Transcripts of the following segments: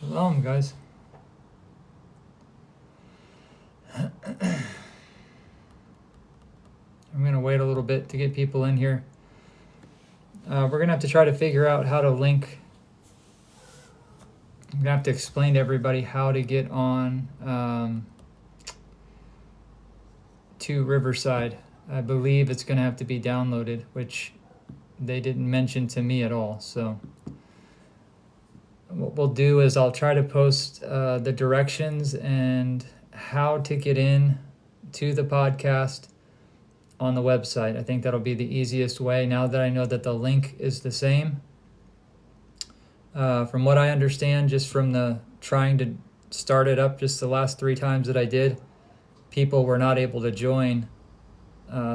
Shalom, guys. I'm going to wait a little bit to get people in here. We're going to have to try to figure out how to link. I'm going to have to explain to everybody how to get on to Riverside. I believe it's going to have to be downloaded, which they didn't mention to me at all. So what we'll do is I'll try to post the directions and how to get in to the podcast on the website. I think that'll be the easiest way now that I know that the link is the same. From what I understand, just from the trying to start it up just the last 3 times that I did, people were not able to join.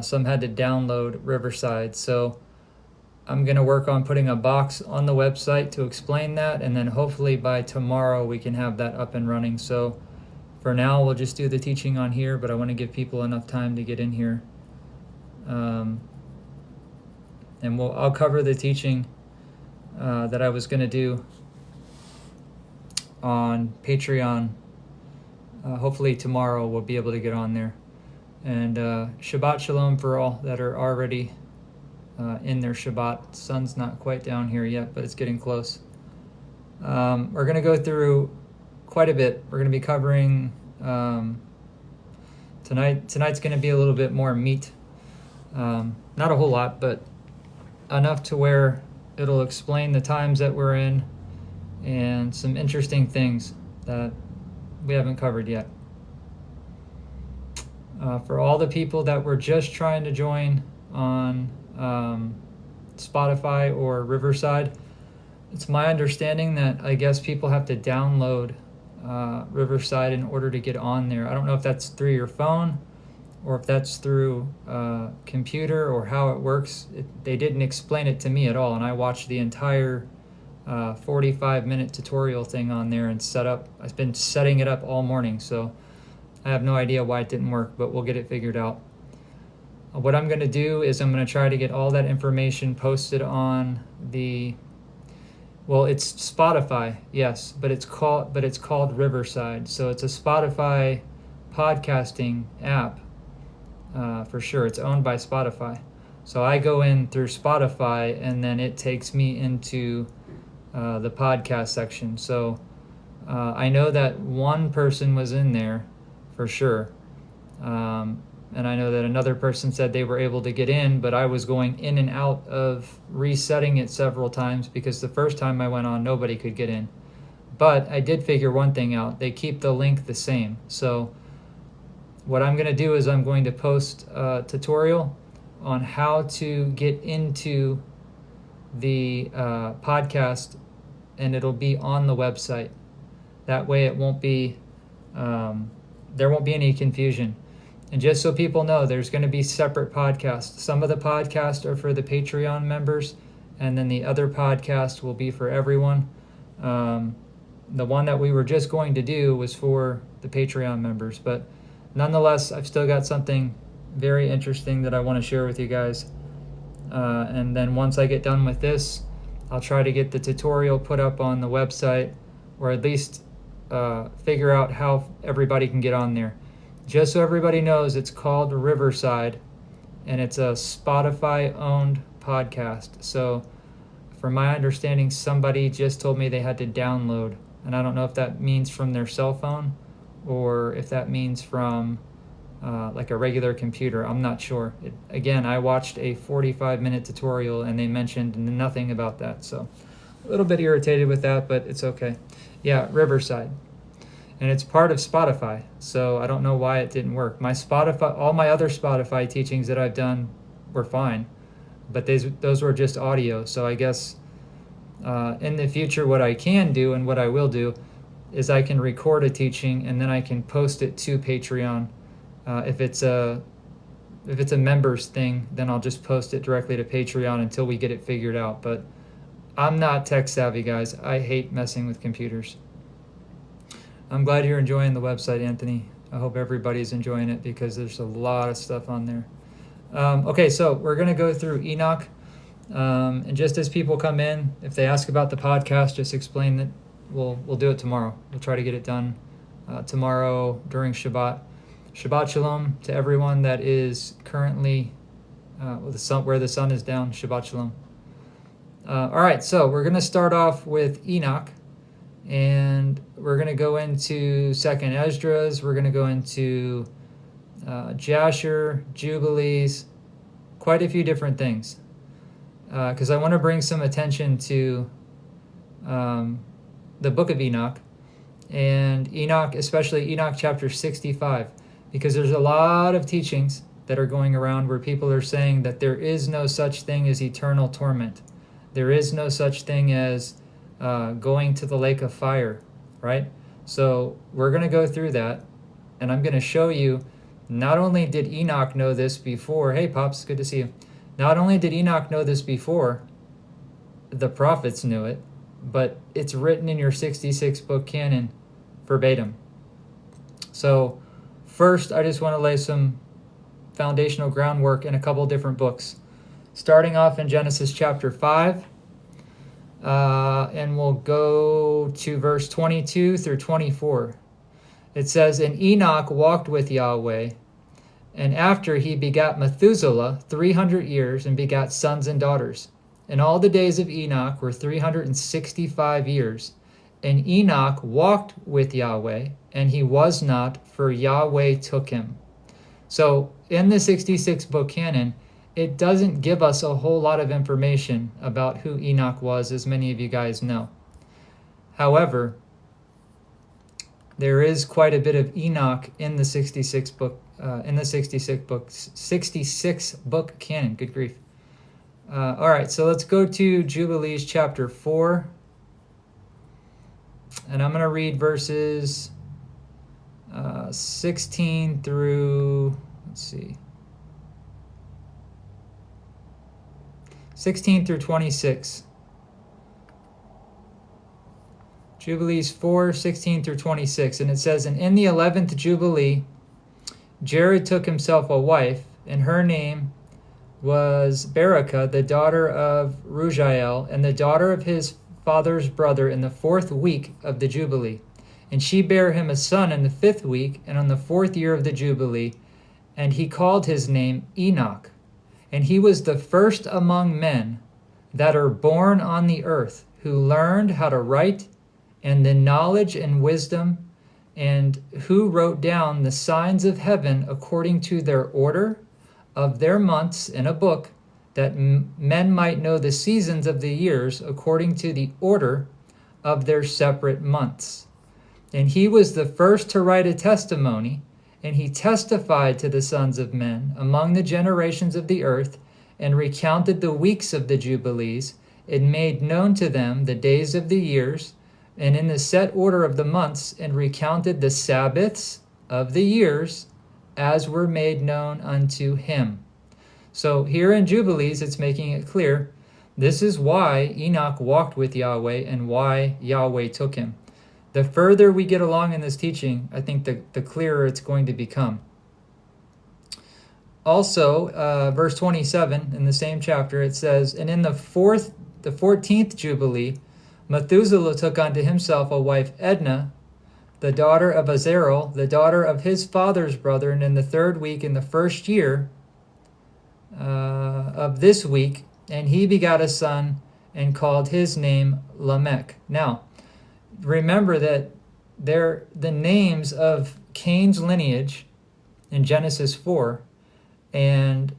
Some had to download Riverside. So I'm going to work on putting a box on the website to explain that, and then hopefully by tomorrow we can have that up and running. So for now, we'll just do the teaching on here, but I want to give people enough time to get in here. And I'll cover the teaching that I was going to do on Patreon. Hopefully tomorrow we'll be able to get on there. And Shabbat Shalom for all that are already in their Shabbat. Sun's not quite down here yet, but it's getting close. We're going to go through quite a bit. We're going to be covering tonight's going to be a little bit more meat. Not a whole lot, but enough to where it'll explain the times that we're in and some interesting things that we haven't covered yet. For all the people that were just trying to join on Spotify or Riverside, it's my understanding that I guess people have to download Riverside in order to get on there. I don't know if that's through your phone or if that's through computer or how it works. They didn't explain it to me at all, and I watched the entire 45-minute tutorial thing on there and set up. I've been setting it up all morning, so I have no idea why it didn't work, but we'll get it figured out. What I'm going to do is I'm going to try to get all that information posted on it's Spotify, yes, but it's called Riverside. So it's a Spotify podcasting app. For sure, it's owned by Spotify. So I go in through Spotify, and then it takes me into the podcast section. So I know that one person was in there for sure. And I know that another person said they were able to get in, but I was going in and out of resetting it several times because the first time I went on, nobody could get in. But I did figure one thing out. They keep the link the same. So what I'm going to do is I'm going to post a tutorial on how to get into the podcast, and it'll be on the website. That way it won't be, there won't be any confusion. And just so people know, there's going to be separate podcasts. Some of the podcasts are for the Patreon members, and then the other podcast will be for everyone. The one that we were just going to do was for the Patreon members, but nonetheless, I've still got something very interesting that I want to share with you guys. And then once I get done with this, I'll try to get the tutorial put up on the website, or at least figure out how everybody can get on there. Just so everybody knows, it's called Riverside, and it's a Spotify-owned podcast. So from my understanding, somebody just told me they had to download, and I don't know if that means from their cell phone or if that means from like a regular computer. I'm not sure. Again, I watched a 45-minute tutorial, and they mentioned nothing about that. So a little bit irritated with that, but it's okay. Yeah, Riverside. And it's part of Spotify, so I don't know why it didn't work. All my other Spotify teachings that I've done were fine, but those were just audio. So I guess in the future, what I can do and what I will do is I can record a teaching and then I can post it to Patreon. If it's a members thing, then I'll just post it directly to Patreon until we get it figured out. But I'm not tech savvy, guys. I hate messing with computers. I'm glad you're enjoying the website, Anthony. I hope everybody's enjoying it because there's a lot of stuff on there. Okay, so we're going to go through Enoch. And just as people come in, if they ask about the podcast, just explain that we'll do it tomorrow. We'll try to get it done tomorrow during Shabbat. Shabbat Shalom to everyone that is currently where the sun is down. Shabbat Shalom. All right, so we're going to start off with Enoch, and we're going to go into Second Ezras. We're going to go into Jasher, Jubilees, quite a few different things, because I want to bring some attention to the book of Enoch, and Enoch, especially Enoch chapter 65, because there's a lot of teachings that are going around where people are saying that there is no such thing as eternal torment. There is no such thing as going to the lake of fire, right? So we're going to go through that, and I'm going to show you, not only did Enoch know this before, hey Pops, good to see you. Not only did Enoch know this before, the prophets knew it, but it's written in your 66 book canon verbatim. So first, I just want to lay some foundational groundwork in a couple different books. Starting off in Genesis chapter 5, and we'll go to verse 22 through 24. It says, "And Enoch walked with Yahweh, and after he begat Methuselah 300 years, and begat sons and daughters. And all the days of Enoch were 365 years. And Enoch walked with Yahweh, and he was not, for Yahweh took him." So in the 66 book canon, it doesn't give us a whole lot of information about who Enoch was, as many of you guys know. However, there is quite a bit of Enoch in the 66 book canon. Good grief. All right, so let's go to Jubilees chapter 4, and I'm going to read verses 16 through, 16 through 26. Jubilees 4, 16 through 26. And it says, "And in the 11th Jubilee, Jared took himself a wife, and her name was Barakah, the daughter of Rujael, and the daughter of his father's brother, in the 4th week of the Jubilee. And she bare him a son in the 5th week, and on the 4th year of the Jubilee. And he called his name Enoch. And he was the first among men that are born on the earth, who learned how to write, and the knowledge and wisdom, and who wrote down the signs of heaven according to their order of their months in a book, that men might know the seasons of the years according to the order of their separate months. And he was the first to write a testimony, and he testified to the sons of men among the generations of the earth, and recounted the weeks of the Jubilees, and made known to them the days of the years, and in the set order of the months, and recounted the Sabbaths of the years, as were made known unto him." So here in Jubilees, it's making it clear, this is why Enoch walked with Yahweh, and why Yahweh took him. The further we get along in this teaching, I think the clearer it's going to become. Also, verse 27 in the same chapter, it says, "And in the 14th Jubilee, Methuselah took unto himself a wife, Edna, the daughter of Azarel, the daughter of his father's brother, and in the 3rd week, in the 1st year of this week, and he begat a son, and called his name Lamech." Now, remember that the names of Cain's lineage in Genesis 4 and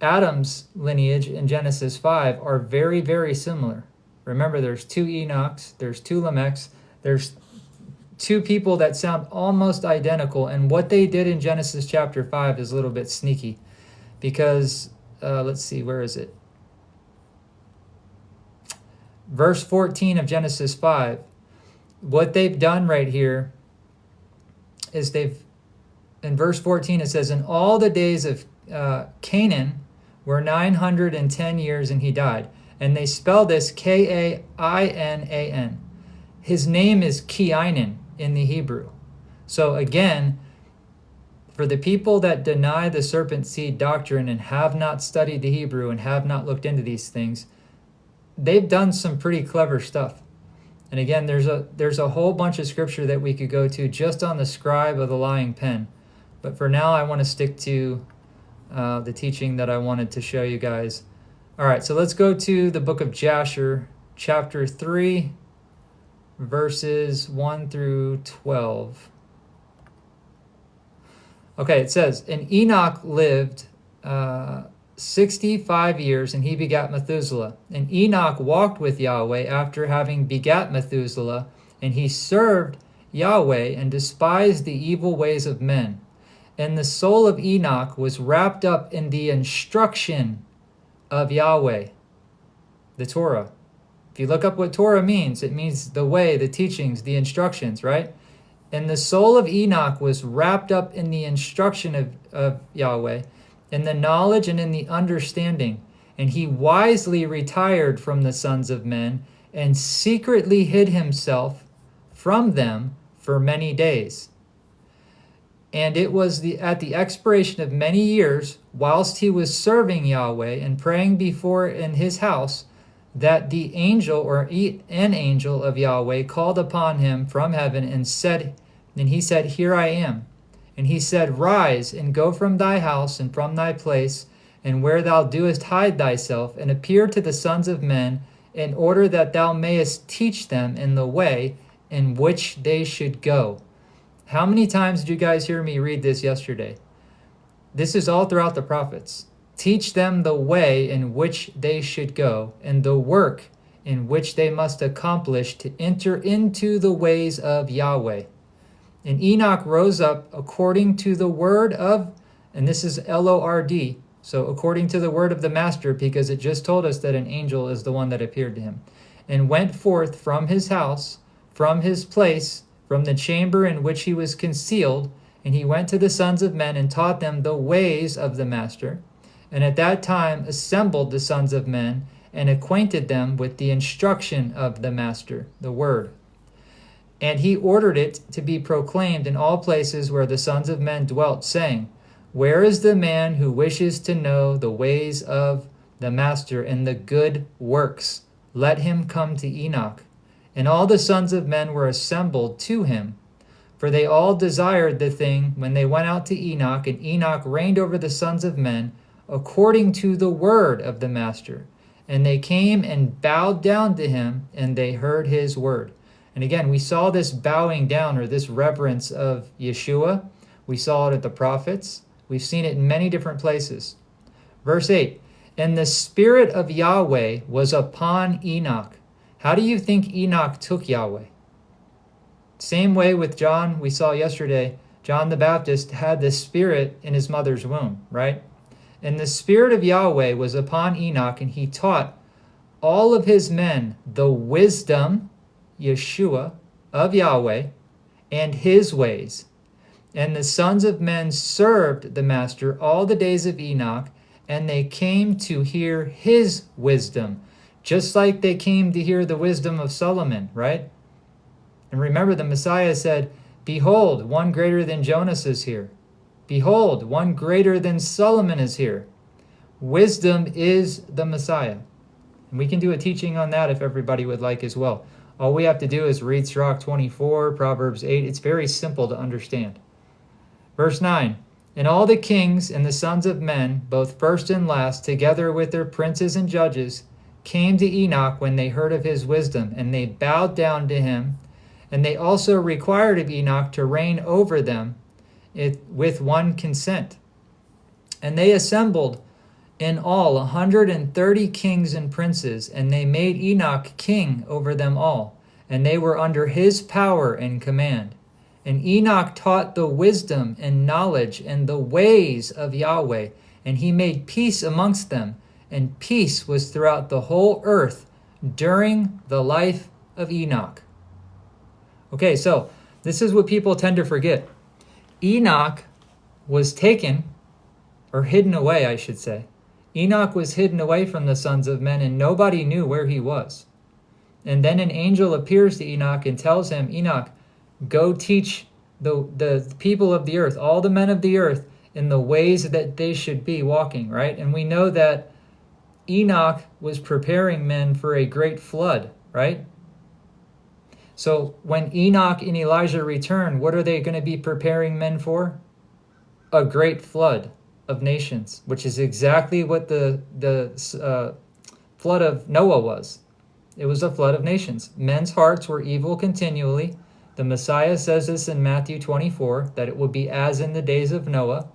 Adam's lineage in Genesis 5 are very, very similar. Remember, there's 2 Enochs, there's 2 Lamechs, there's 2 people that sound almost identical, and what they did in Genesis chapter 5 is a little bit sneaky, because, let's see, where is it? Verse 14 of Genesis 5, what they've done right here is in verse 14 it says, "And all the days of Canaan were 910 years, and he died." And they spell this Kainan. His name is Keinan in the Hebrew. So again, for the people that deny the serpent seed doctrine and have not studied the Hebrew and have not looked into these things, they've done some pretty clever stuff. And again, there's a whole bunch of scripture that we could go to just on the scribe of the lying pen. But for now, I want to stick to the teaching that I wanted to show you guys. All right, so let's go to the book of Jasher, chapter 3, verses 1 through 12. Okay, it says, and Enoch lived 65 years, and he begat Methuselah. And Enoch walked with Yahweh after having begat Methuselah, and he served Yahweh and despised the evil ways of men. And the soul of Enoch was wrapped up in the instruction of Yahweh, the Torah. If you look up what Torah means, it means the way, the teachings, the instructions, right? And the soul of Enoch was wrapped up in the instruction of Yahweh, in the knowledge and in the understanding. And he wisely retired from the sons of men and secretly hid himself from them for many days. And it was at the expiration of many years, whilst he was serving Yahweh and praying before in his house, that the angel or an angel of Yahweh called upon him from heaven and he said, Here I am. And he said, Rise and go from thy house and from thy place, and where thou doest hide thyself, and appear to the sons of men, in order that thou mayest teach them in the way in which they should go. How many times did you guys hear me read this yesterday? This is all throughout the prophets. Teach them the way in which they should go, and the work in which they must accomplish to enter into the ways of Yahweh. And Enoch rose up according to the word of, and this is Lord, so according to the word of the master, because it just told us that an angel is the one that appeared to him, and went forth from his house, from his place, from the chamber in which he was concealed, and he went to the sons of men and taught them the ways of the master. And at that time assembled the sons of men and acquainted them with the instruction of the master, the word. And he ordered it to be proclaimed in all places where the sons of men dwelt, saying, Where is the man who wishes to know the ways of the master and the good works? Let him come to Enoch. And all the sons of men were assembled to him, for they all desired the thing when they went out to Enoch, and Enoch reigned over the sons of men according to the word of the master. And they came and bowed down to him, and they heard his word. And again, we saw this bowing down or this reverence of Yeshua. We saw it at the prophets. We've seen it in many different places. Verse 8, and the Spirit of Yahweh was upon Enoch. How do you think Enoch took Yahweh? Same way with John, we saw yesterday, John the Baptist had the Spirit in his mother's womb, right? And the Spirit of Yahweh was upon Enoch, and he taught all of his men the wisdom, Yeshua, of Yahweh, and his ways. And the sons of men served the master all the days of Enoch, and they came to hear his wisdom, just like they came to hear the wisdom of Solomon, right? And remember, the Messiah said, Behold, one greater than Jonas is here. Behold, one greater than Solomon is here. Wisdom is the Messiah. And we can do a teaching on that if everybody would like as well. All we have to do is read Sirach 24, Proverbs 8. It's very simple to understand. Verse 9, and all the kings and the sons of men, both first and last, together with their princes and judges, came to Enoch when they heard of his wisdom, and they bowed down to him. And they also required of Enoch to reign over them with one consent. And they assembled in all 130 kings and princes, and they made Enoch king over them all, and they were under his power and command. And Enoch taught the wisdom and knowledge and the ways of Yahweh, and he made peace amongst them, and peace was throughout the whole earth during the life of Enoch. Okay, so this is what people tend to forget. Enoch was taken, or hidden away, I should say. Enoch was hidden away from the sons of men, and nobody knew where he was. And then an angel appears to Enoch and tells him, Enoch, go teach the people of the earth, all the men of the earth, in the ways that they should be walking, right? And we know that Enoch was preparing men for a great flood, right? So when Enoch and Elijah return, what are they going to be preparing men for? A great flood of nations, which is exactly what the flood of Noah was. It was a flood of nations. Men's hearts were evil continually. The Messiah says this in Matthew 24, that it will be as in the days of Noah,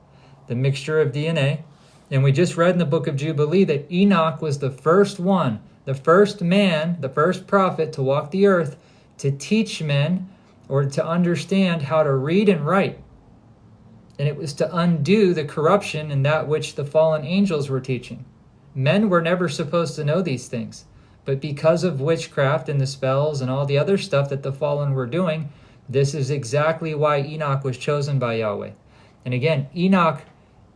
the mixture of DNA. And we just read in the book of Jubilee that Enoch was the first one, the first man, the first prophet to walk the earth to teach men or to understand how to read and write. And it was to undo the corruption in that which the fallen angels were teaching. Men were never supposed to know these things. But because of witchcraft and the spells and all the other stuff that the fallen were doing, this is exactly why Enoch was chosen by Yahweh. And again, Enoch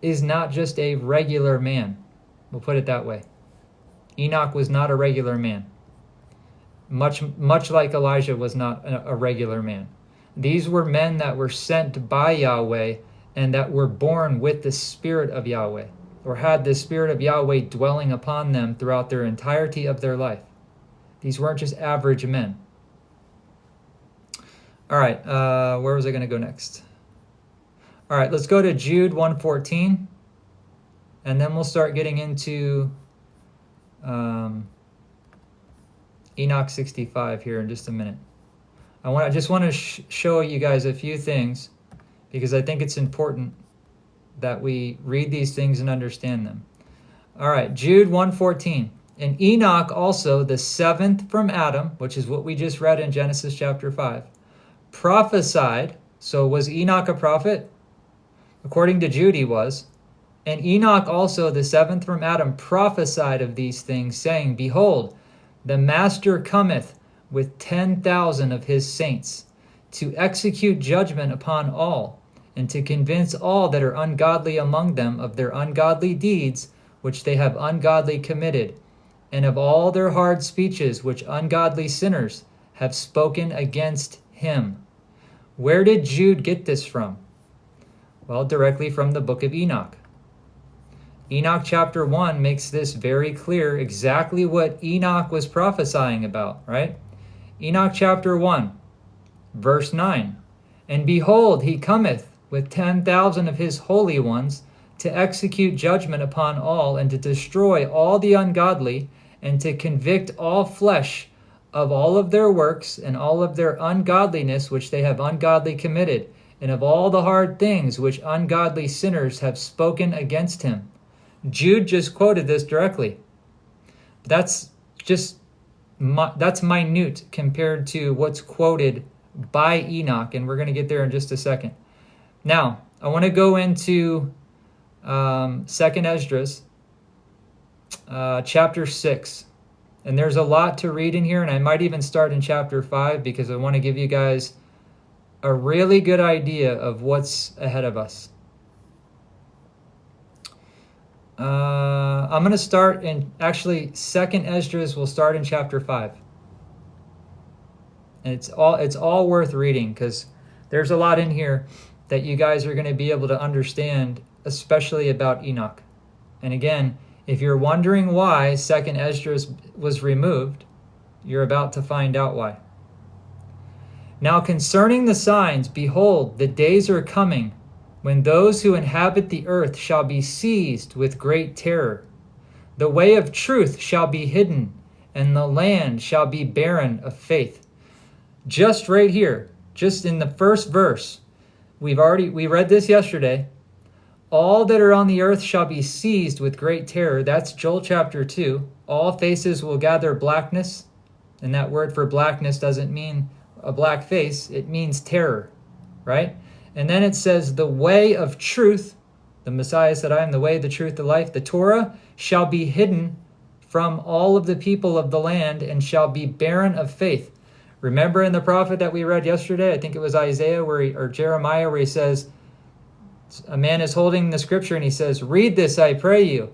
is not just a regular man. We'll put it that way. Enoch was not a regular man. Much like Elijah was not a regular man. These were men that were sent by Yahweh and that were born with the Spirit of Yahweh, or had the Spirit of Yahweh dwelling upon them throughout their entirety of their life. These weren't just average men. All right, where was I going to go next? All right, let's go to Jude 1:14, and then we'll start getting into Enoch 65 here in just a minute. I just want to show you guys a few things, because I think it's important that we read these things and understand them. All right, Jude 1:14. And Enoch also, the seventh from Adam, which is what we just read in Genesis chapter 5, prophesied. So was Enoch a prophet? According to Jude, he was. And Enoch also, the seventh from Adam, prophesied of these things, saying, Behold, the Master cometh with 10,000 of his saints, to execute judgment upon all, and to convince all that are ungodly among them of their ungodly deeds, which they have ungodly committed, and of all their hard speeches which ungodly sinners have spoken against him. Where did Jude get this from? Well, directly from the book of Enoch. Enoch chapter 1 makes this very clear, exactly what Enoch was prophesying about, right? Enoch chapter 1, verse 9. And behold, he cometh with 10,000 of his holy ones to execute judgment upon all, and to destroy all the ungodly, and to convict all flesh of all of their works and all of their ungodliness which they have ungodly committed, and of all the hard things which ungodly sinners have spoken against him. Jude just quoted this directly. That's minute compared to what's quoted by Enoch, and we're going to get there in just a second. Now, I want to go into 2nd Ezras, chapter 6. And there's a lot to read in here, and I might even start in chapter 5, because I want to give you guys a really good idea of what's ahead of us. I'm going to start in, actually, 2nd Ezras will start in chapter 5. And it's all worth reading, because there's a lot in here that you guys are going to be able to understand, especially about Enoch. And again, if you're wondering why 2nd Ezras was removed, you're about to find out why. Now concerning the signs, behold, the days are coming, when those who inhabit the earth shall be seized with great terror. The way of truth shall be hidden, and the land shall be barren of faith. Just right here, just in the first verse, we read this yesterday. All that are on the earth shall be seized with great terror. That's Joel chapter 2. All faces will gather blackness. And that word for blackness doesn't mean a black face. It means terror, right? And then it says, the way of truth, the Messiah said, I am the way, the truth, the life. The Torah shall be hidden from all of the people of the land, and shall be barren of faith. Remember in the prophet that we read yesterday, I think it was Isaiah or Jeremiah, where he says, a man is holding the scripture and he says, read this, I pray you.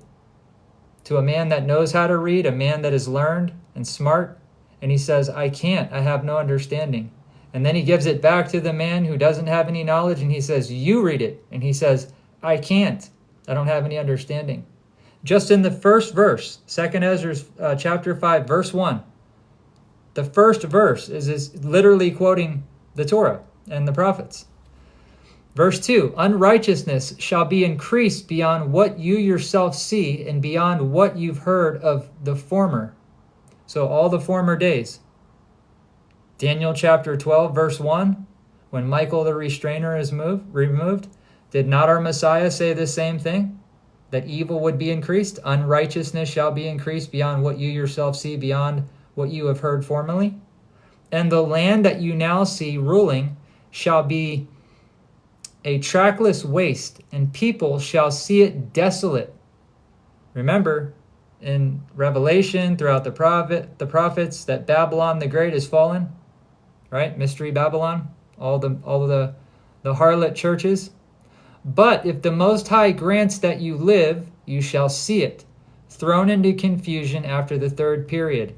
To a man that knows how to read, a man that is learned and smart. And he says, I can't, I have no understanding. And then he gives it back to the man who doesn't have any knowledge, and he says, you read it. And he says, I can't, I don't have any understanding. Just in the first verse, 2nd Ezra chapter 5, verse 1, The first verse is literally quoting the Torah and the prophets. Verse 2, unrighteousness shall be increased beyond what you yourself see and beyond what you've heard of the former. So all the former days. Daniel chapter 12, verse 1, when Michael the restrainer is removed, did not our Messiah say the same thing? That evil would be increased? Unrighteousness shall be increased beyond what you yourself see, beyond what you have heard formerly? And the land that you now see ruling shall be a trackless waste, and people shall see it desolate. Remember, in Revelation, throughout the prophets, that Babylon the Great is fallen, right? Mystery Babylon, all of the harlot churches. But if the Most High grants that you live, you shall see it, thrown into confusion after the third period.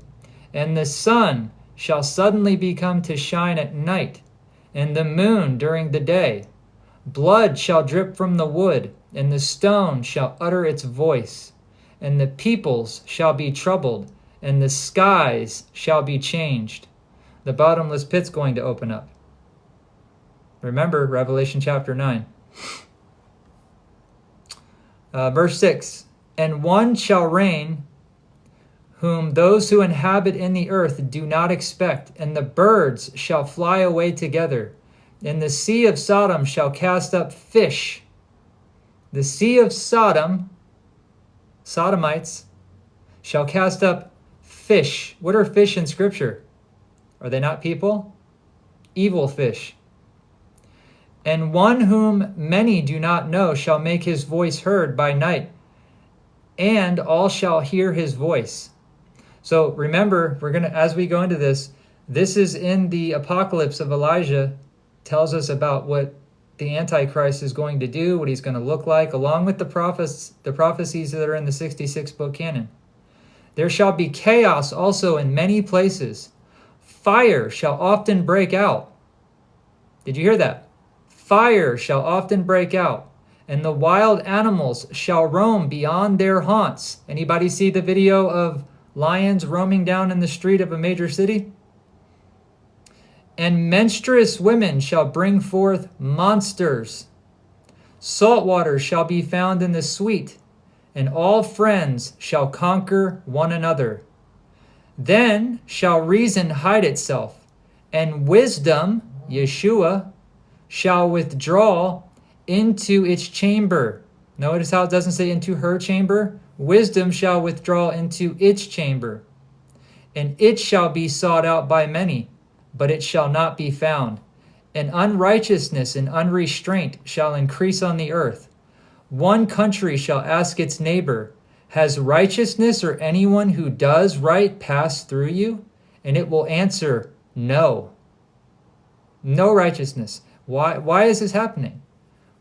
And the sun shall suddenly become to shine at night, and the moon during the day. Blood shall drip from the wood, and the stone shall utter its voice. And the peoples shall be troubled, and the skies shall be changed. The bottomless pit's going to open up. Remember Revelation chapter 9. Verse 6, and one shall reign whom those who inhabit in the earth do not expect, and the birds shall fly away together. And the sea of Sodom shall cast up fish. The sea of Sodom, Sodomites, shall cast up fish. What are fish in Scripture? Are they not people? Evil fish. And one whom many do not know shall make his voice heard by night, and all shall hear his voice. So remember, as we go into this is in the apocalypse of Elijah, tells us about what the Antichrist is going to do, what he's going to look like, along with the prophecies that are in the 66-book canon. There shall be chaos also in many places. Fire shall often break out. Did you hear that? Fire shall often break out, and the wild animals shall roam beyond their haunts. Anybody see the video of lions roaming down in the street of a major city? And menstruous women shall bring forth monsters. Salt water shall be found in the sweet, and all friends shall conquer one another. Then shall reason hide itself, and wisdom, Yeshua, shall withdraw into its chamber. Notice how it doesn't say into her chamber. Wisdom shall withdraw into its chamber. And it shall be sought out by many, but it shall not be found. And unrighteousness and unrestraint shall increase on the earth. One country shall ask its neighbor, has righteousness or anyone who does right passed through you? And it will answer, no. No righteousness. Why is this happening?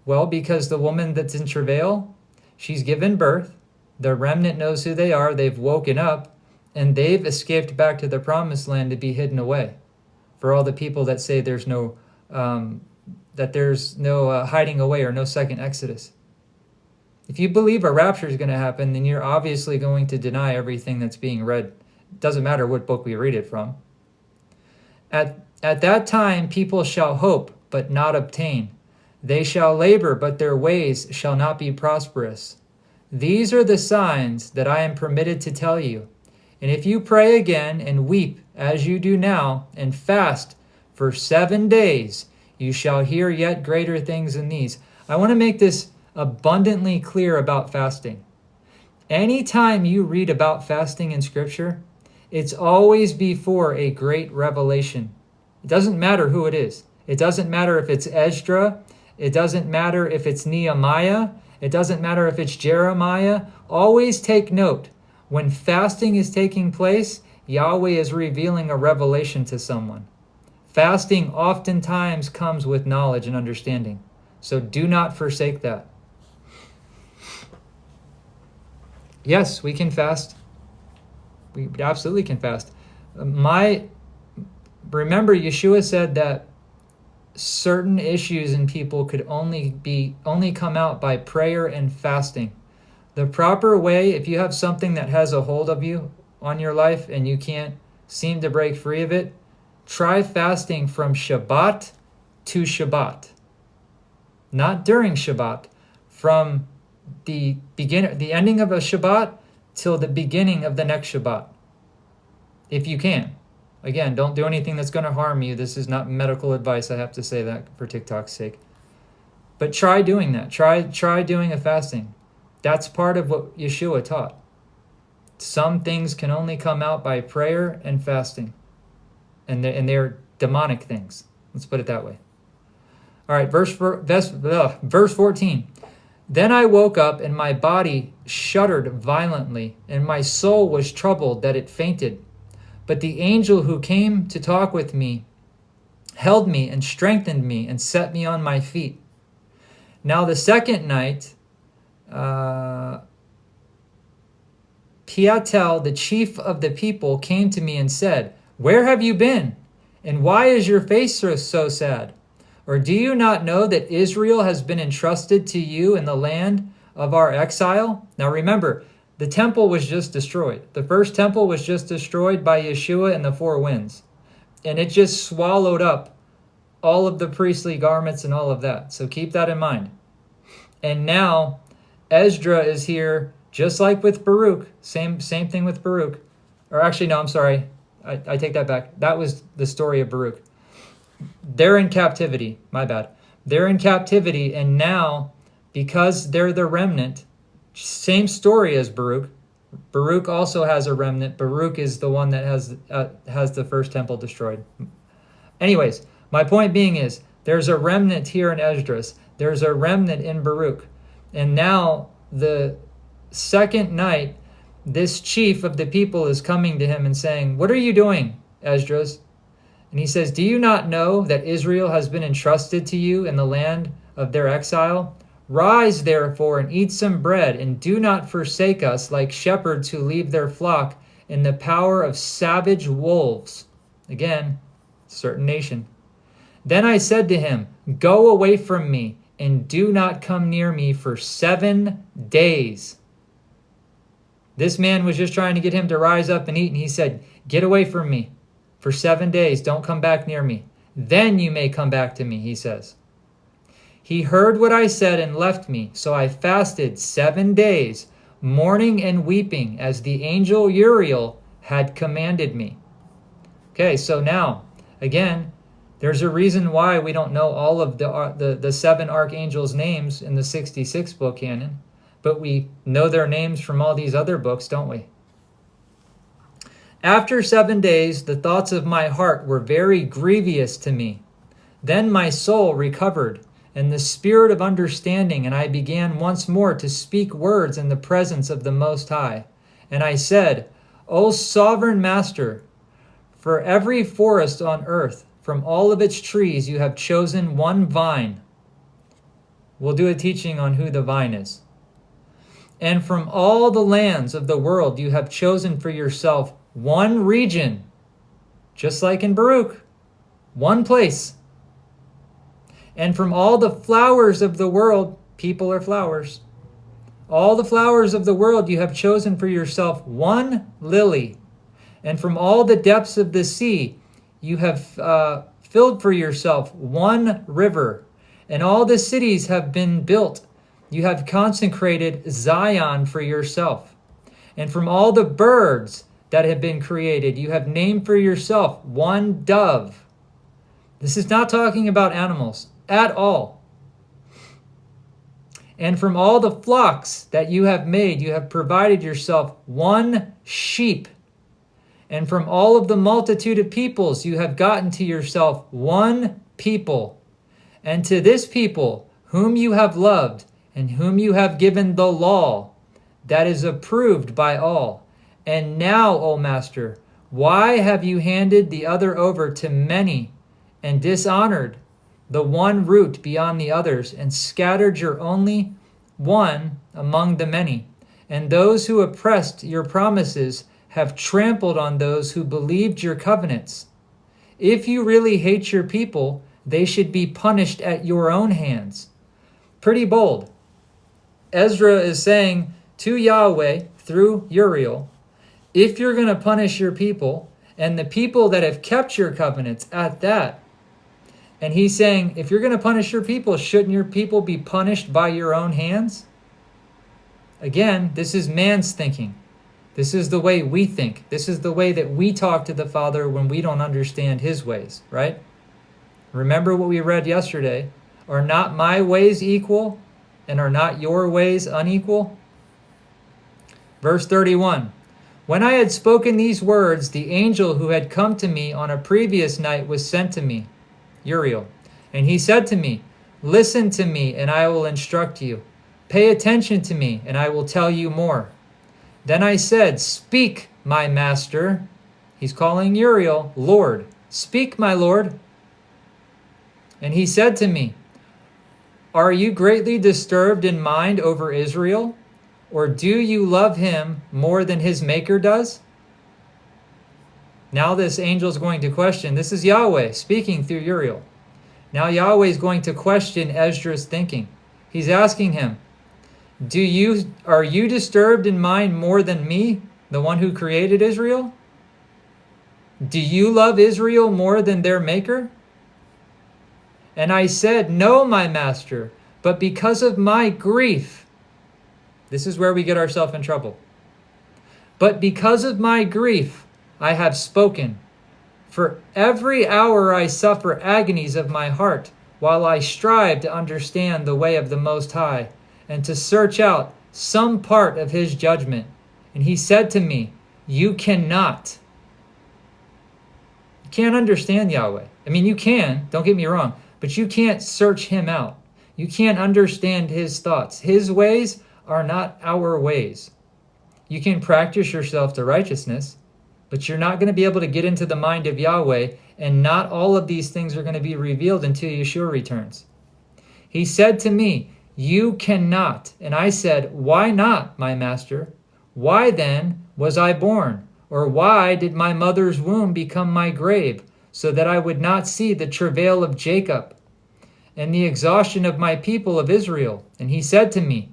Well, because the woman that's in travail, she's given birth. The remnant knows who they are. They've woken up, and they've escaped back to the promised land to be hidden away. For all the people that say there's no hiding away or no second Exodus. If you believe a rapture is going to happen, then you're obviously going to deny everything that's being read. It doesn't matter what book we read it from. At that time, people shall hope, but not obtain. They shall labor, but their ways shall not be prosperous. These are the signs that I am permitted to tell you. And if you pray again and weep as you do now, and fast for 7 days, you shall hear yet greater things than these. I want to make this abundantly clear about fasting. Anytime you read about fasting in Scripture, it's always before a great revelation. It doesn't matter who it is. It doesn't matter if it's Ezra. It doesn't matter if it's Nehemiah. It doesn't matter if it's Jeremiah. Always take note. When fasting is taking place, Yahweh is revealing a revelation to someone. Fasting oftentimes comes with knowledge and understanding. So do not forsake that. Yes, we can fast. We absolutely can fast. Remember, Yeshua said that certain issues in people could only come out by prayer and fasting. The proper way, if you have something that has a hold of you on your life and you can't seem to break free of it, try fasting from Shabbat to Shabbat. Not during Shabbat, from the ending of a Shabbat till the beginning of the next Shabbat, if you can. Again, don't do anything that's going to harm you. This is not medical advice. I have to say that for TikTok's sake. But try doing that. Try doing a fasting. That's part of what Yeshua taught. Some things can only come out by prayer and fasting. And they're demonic things. Let's put it that way. All right, verse 14. Then I woke up, and my body shuddered violently, and my soul was troubled that it fainted. But the angel who came to talk with me held me and strengthened me and set me on my feet. Now the second night, Piatel, the chief of the people, came to me and said, "Where have you been? And why is your face so sad? Or do you not know that Israel has been entrusted to you in the land of our exile?" Now remember, the temple was just destroyed. The first temple was just destroyed by Yeshua and the four winds. And it just swallowed up all of the priestly garments and all of that. So keep that in mind. And now Ezra is here, just like with Baruch. Same thing with Baruch. Or actually, no, I'm sorry. I take that back. That was the story of Baruch. They're in captivity. My bad. They're in captivity, and now, because they're the remnant, same story as Baruch. Baruch also has a remnant. Baruch is the one that has the first temple destroyed. Anyways, my point being is, there's a remnant here in Esdras. There's a remnant in Baruch. And now, the second night, this chief of the people is coming to him and saying, "What are you doing, Esdras?" And he says, "Do you not know that Israel has been entrusted to you in the land of their exile? Rise, therefore, and eat some bread, and do not forsake us like shepherds who leave their flock in the power of savage wolves." Again, certain nation. "Then I said to him, 'Go away from me, and do not come near me for 7 days.'" This man was just trying to get him to rise up and eat, and he said, "Get away from me for 7 days. Don't come back near me. Then you may come back to me," he says. "He heard what I said and left me. So I fasted 7 days, mourning and weeping, as the angel Uriel had commanded me." Okay, so now, again, there's a reason why we don't know all of the 7 archangels' names in the 66 book canon, but we know their names from all these other books, don't we? "After 7 days, the thoughts of my heart were very grievous to me. Then my soul recovered, and the spirit of understanding, and I began once more to speak words in the presence of the Most High. And I said, 'O sovereign Master, for every forest on earth, from all of its trees, you have chosen one vine.'" We'll do a teaching on who the vine is. "And from all the lands of the world, you have chosen for yourself one region," just like in Baruch, one place. "And from all the flowers of the world," people are flowers, "all the flowers of the world you have chosen for yourself one lily. And from all the depths of the sea you have filled for yourself one river. And all the cities have been built. You have consecrated Zion for yourself. And from all the birds that have been created, you have named for yourself one dove." This is not talking about animals at all. "And from all the flocks that you have made, you have provided yourself one sheep. And from all of the multitude of peoples, you have gotten to yourself one people. And to this people, whom you have loved, and whom you have given the law, that is approved by all. And now, O Master, why have you handed the other over to many, and dishonored the one root beyond the others, and scattered your only one among the many? And those who oppressed your promises have trampled on those who believed your covenants. If you really hate your people, they should be punished at your own hands." Pretty bold. Ezra is saying to Yahweh through Uriel, if you're going to punish your people, and the people that have kept your covenants at that. And he's saying, if you're going to punish your people, shouldn't your people be punished by your own hands? Again, this is man's thinking. This is the way we think. This is the way that we talk to the Father when we don't understand his ways, right? Remember what we read yesterday. Are not my ways equal, and are not your ways unequal? Verse 31. When I had spoken these words, the angel who had come to me on a previous night was sent to me, Uriel. And he said to me, listen to me, and I will instruct you. Pay attention to me, and I will tell you more. Then I said, speak, my master. He's calling Uriel Lord. Speak, my Lord. And he said to me, are you greatly disturbed in mind over Israel? Or do you love him more than his maker does? Now this angel is going to question. This is Yahweh speaking through Uriel. Now Yahweh is going to question Ezra's thinking. He's asking him, are you disturbed in mind more than me, the one who created Israel? Do you love Israel more than their maker? And I said, no, my master, but because of my grief. This is where we get ourselves in trouble. But because of my grief, I have spoken. For every hour I suffer agonies of my heart, while I strive to understand the way of the Most High, and to search out some part of his judgment. And he said to me, you cannot. You can't understand Yahweh. I mean, you can, don't get me wrong, but you can't search him out. You can't understand his thoughts. His ways are not our ways. You can practice yourself to righteousness, but you're not going to be able to get into the mind of Yahweh, and not all of these things are going to be revealed until Yeshua returns. He said to me, you cannot. And I said, why not, my master? Why then was I born? Or why did my mother's womb become my grave, so that I would not see the travail of Jacob and the exhaustion of my people of Israel? And he said to me,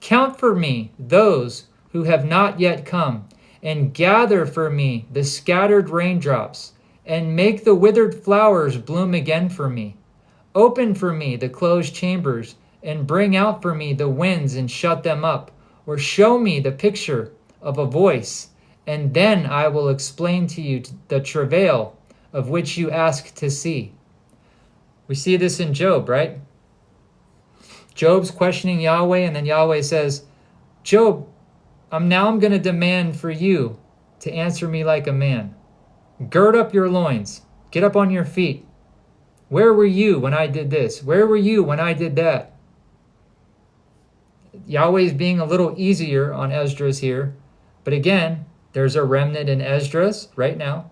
count for me those who have not yet come, and gather for me the scattered raindrops, and make the withered flowers bloom again for me. Open for me the closed chambers, and bring out for me the winds and shut them up, or show me the picture of a voice, and then I will explain to you the travail of which you ask to see. We see this in Job, right? Job's questioning Yahweh, and then Yahweh says, Job, I'm going to demand for you to answer me like a man. Gird up your loins. Get up on your feet. Where were you when I did this? Where were you when I did that? Yahweh is being a little easier on Ezra's here. But again, there's a remnant in Ezra's right now.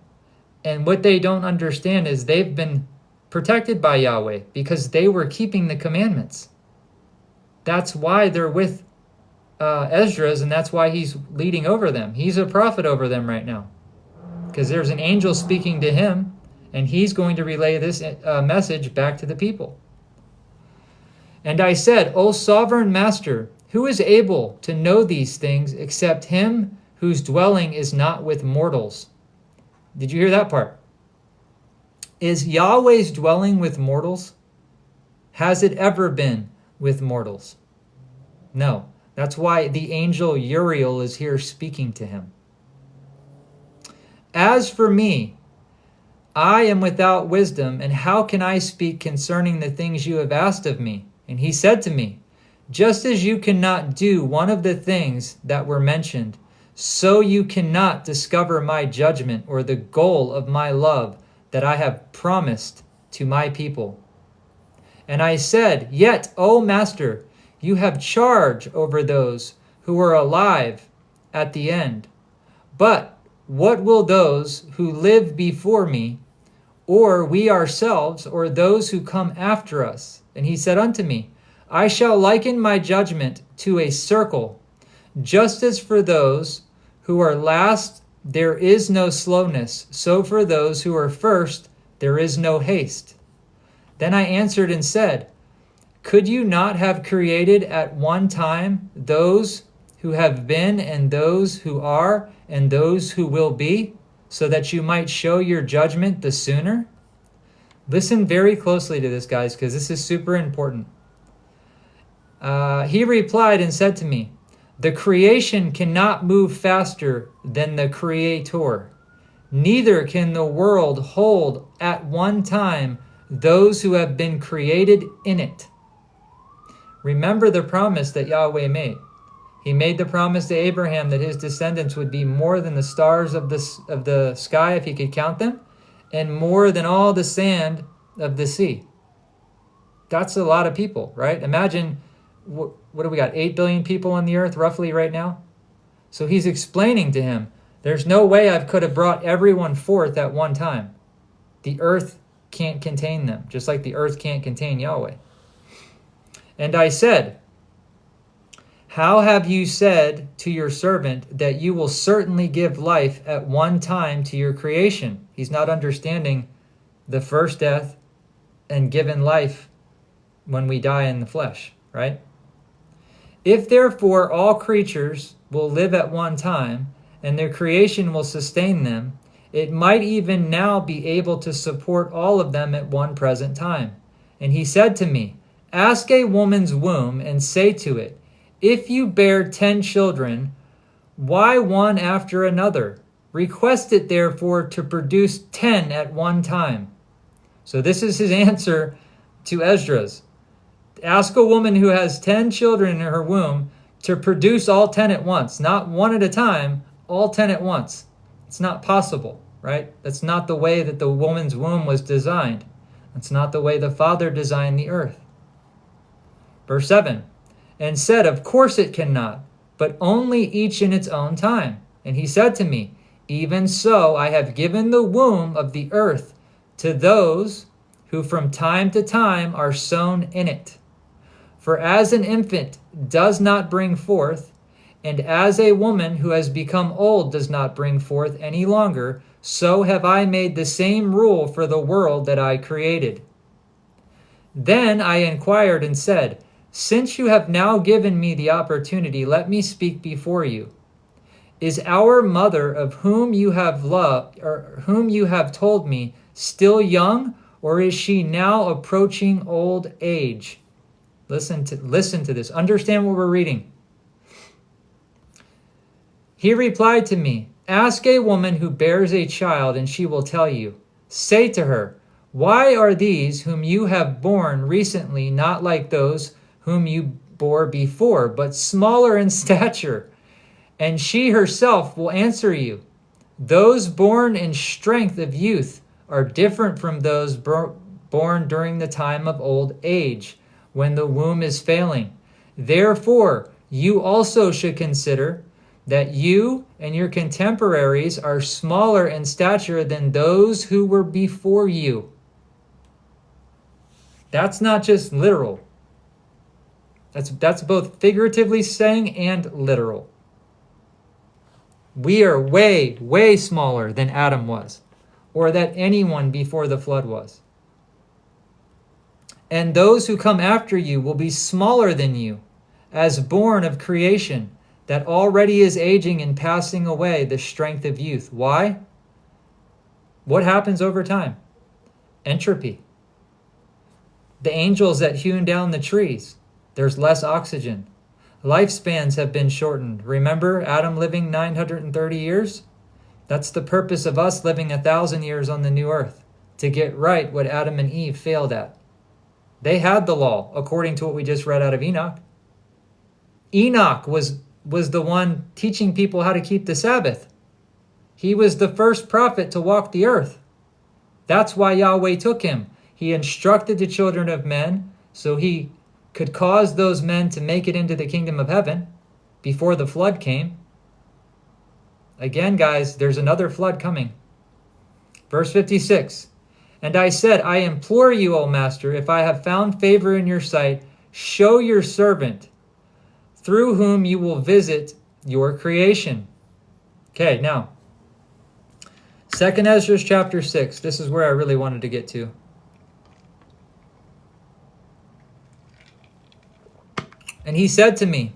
And what they don't understand is they've been protected by Yahweh because they were keeping the commandments. That's why they're with Ezra's, and that's why he's leading over them. He's a prophet over them right now because there's an angel speaking to him, and he's going to relay this message back to the people. And I said, O sovereign master, who is able to know these things except him whose dwelling is not with mortals? Did you hear that part? Is Yahweh's dwelling with mortals? Has it ever been with mortals? No. That's why the angel Uriel is here speaking to him. As for me, I am without wisdom, and how can I speak concerning the things you have asked of me? And he said to me, just as you cannot do one of the things that were mentioned, so you cannot discover my judgment or the goal of my love that I have promised to my people. And I said, yet, O Master, you have charge over those who are alive at the end. But what will those who live before me, or we ourselves, or those who come after us? And he said unto me, I shall liken my judgment to a circle, just as for those who are last there is no slowness, so for those who are first there is no haste. Then I answered and said, could you not have created at one time those who have been, and those who are, and those who will be? so that you might show your judgment the sooner? Listen very closely to this, guys, because this is super important. He replied and said to me, the creation cannot move faster than the Creator. Neither can the world hold at one time those who have been created in it. Remember the promise that Yahweh made. He made the promise to Abraham that his descendants would be more than the stars of the sky if he could count them, and more than all the sand of the sea. That's a lot of people, right? Imagine, what do we got, 8 billion people on the earth roughly right now? So he's explaining to him, there's no way I could have brought everyone forth at one time. The earth can't contain them, just like the earth can't contain Yahweh. And I said, how have you said to your servant that you will certainly give life at one time to your creation? He's not understanding the first death and given life when we die in the flesh, right? If therefore all creatures will live at one time, and their creation will sustain them, it might even now be able to support all of them at one present time. And he said to me, ask a woman's womb and say to it, if you bear 10 children, why one after another? Request it therefore to produce 10 at one time. So this is his answer to Ezras. Ask a woman who has 10 children in her womb to produce all 10 at once, not one at a time, all 10 at once. It's not possible, right? That's not the way that the woman's womb was designed. That's not the way the Father designed the earth. Verse 7, and said, of course it cannot, but only each in its own time. And he said to me, even so I have given the womb of the earth to those who from time to time are sown in it. For as an infant does not bring forth, and as a woman who has become old does not bring forth any longer, so have I made the same rule for the world that I created. Then I inquired and said, since you have now given me the opportunity, let me speak before you. Is our mother, of whom you have loved, or whom you have told me, still young, or is she now approaching old age? Listen to this. Understand what we're reading. He replied to me, ask a woman who bears a child, and she will tell you. Say to her, why are these whom you have borne recently not like those whom you bore before, but smaller in stature? And she herself will answer you, those born in strength of youth are different from those born during the time of old age, when the womb is failing. Therefore, you also should consider that you and your contemporaries are smaller in stature than those who were before you. That's not just literal. That's both figuratively saying and literal. We are way, way smaller than Adam was, or that anyone before the flood was. And those who come after you will be smaller than you, as born of creation, that already is aging and passing away the strength of youth. Why? What happens over time? Entropy. The angels that hewn down the trees, there's less oxygen. Lifespans have been shortened. Remember Adam living 930 years? That's the purpose of us living 1,000 years on the new earth, to get right what Adam and Eve failed at. They had the law, according to what we just read out of Enoch. Enoch was the one teaching people how to keep the Sabbath. He was the first prophet to walk the earth. That's why Yahweh took him. He instructed the children of men so he could cause those men to make it into the kingdom of heaven before the flood came. Again, guys, there's another flood coming. Verse 56, and I said, I implore you, O Master, if I have found favor in your sight, show your servant, through whom you will visit your creation. Okay, now, 2 Ezras chapter 6. This is where I really wanted to get to. And he said to me,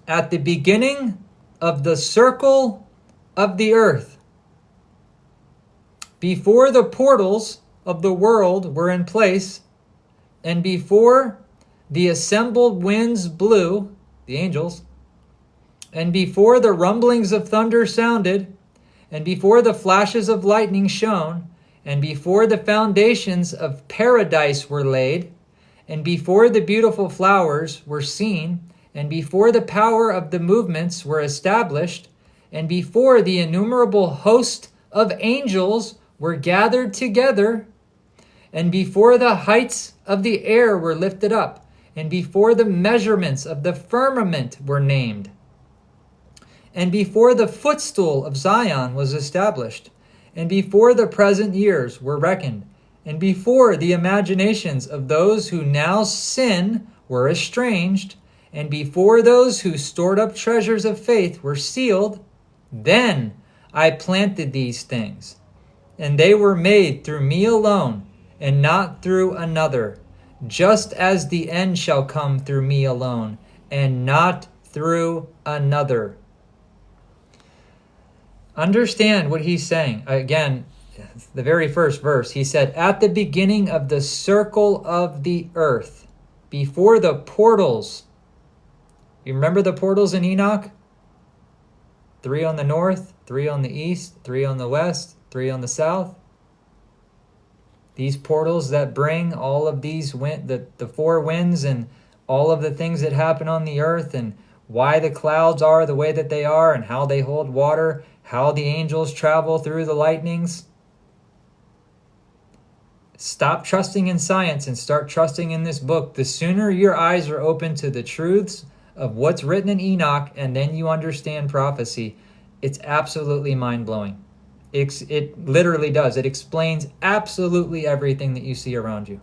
at the beginning of the circle of the earth, before the portals of the world were in place, and before the assembled winds blew, the angels, and before the rumblings of thunder sounded, and before the flashes of lightning shone, and before the foundations of paradise were laid, and before the beautiful flowers were seen, and before the power of the movements were established, and before the innumerable host of angels were gathered together, and before the heights of the air were lifted up, and before the measurements of the firmament were named, and before the footstool of Zion was established, and before the present years were reckoned, and before the imaginations of those who now sin were estranged, and before those who stored up treasures of faith were sealed, then I planted these things, and they were made through me alone, and not through another, just as the end shall come through me alone, and not through another. Understand what he's saying. Again, the very first verse, he said, at the beginning of the circle of the earth, before the portals. You remember the portals in Enoch? 3 on the north, 3 on the east, 3 on the west, 3 on the south. These portals that bring all of these the 4 winds and all of the things that happen on the earth, and why the clouds are the way that they are, and how they hold water, how the angels travel through the lightnings. Stop trusting in science and start trusting in this book. The sooner your eyes are open to the truths of what's written in Enoch, and then you understand prophecy, it's absolutely mind-blowing. It literally does. It explains absolutely everything that you see around you.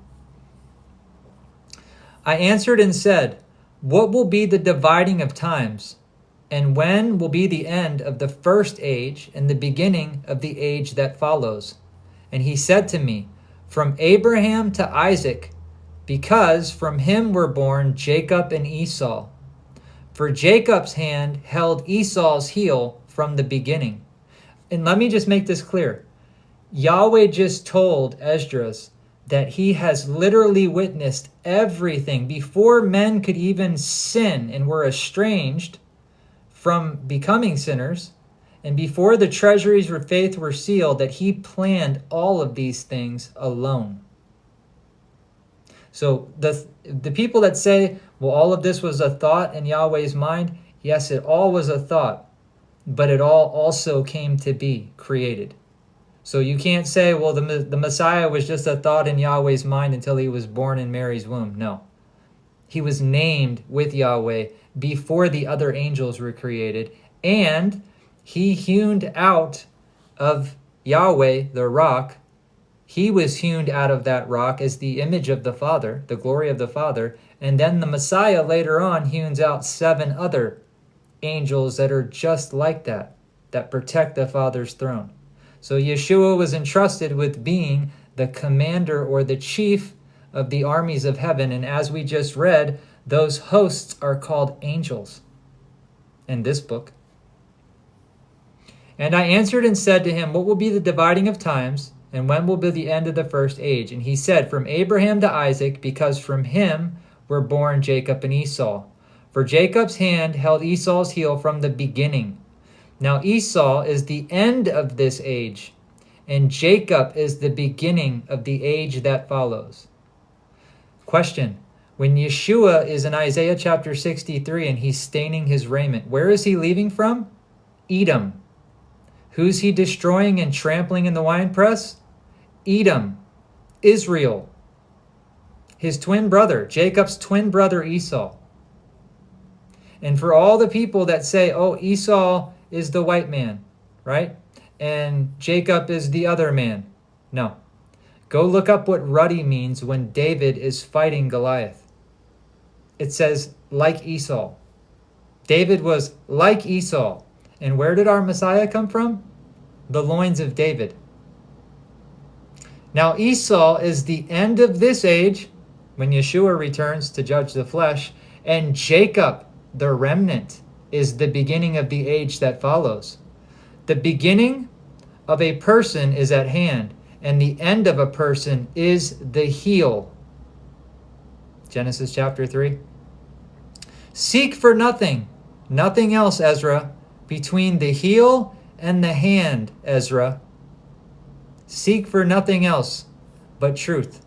I answered and said, what will be the dividing of times? And when will be the end of the first age and the beginning of the age that follows? And he said to me, from Abraham to Isaac, because from him were born Jacob and Esau. For Jacob's hand held Esau's heel from the beginning. And let me just make this clear. Yahweh just told Ezras that he has literally witnessed everything before men could even sin and were estranged from becoming sinners, and before the treasuries of faith were sealed, that he planned all of these things alone. So the people that say, well, all of this was a thought in Yahweh's mind, yes, it all was a thought, but it all also came to be created. So you can't say, well, the Messiah was just a thought in Yahweh's mind until he was born in Mary's womb. No. He was named with Yahweh before the other angels were created, and he hewn out of Yahweh, the rock. He was hewn out of that rock as the image of the Father, the glory of the Father, and then the Messiah later on hews out 7 other angels that are just like that protect the Father's throne. So Yeshua was entrusted with being the commander or the chief of the armies of heaven. And as we just read, those hosts are called angels in this book. And I answered and said to him, what will be the dividing of times, and when will be the end of the first age? And he said, from Abraham to Isaac, because from him were born Jacob and Esau. For Jacob's hand held Esau's heel from the beginning. Now Esau is the end of this age, and Jacob is the beginning of the age that follows. Question. When Yeshua is in Isaiah chapter 63 and he's staining his raiment, where is he leaving from? Edom. Who's he destroying and trampling in the winepress? Edom. Israel. His twin brother, Jacob's twin brother Esau. And for all the people that say, oh, Esau is the white man, right? And Jacob is the other man. No. Go look up what ruddy means when David is fighting Goliath. It says, like Esau. David was like Esau. And where did our Messiah come from? The loins of David. Now Esau is the end of this age, when Yeshua returns to judge the flesh, and Jacob, the remnant, is the beginning of the age that follows. The beginning of a person is at hand, and the end of a person is the heel. Genesis chapter 3. Seek for nothing else, Ezra, between the heel and the hand, Ezra. Seek for nothing else but truth.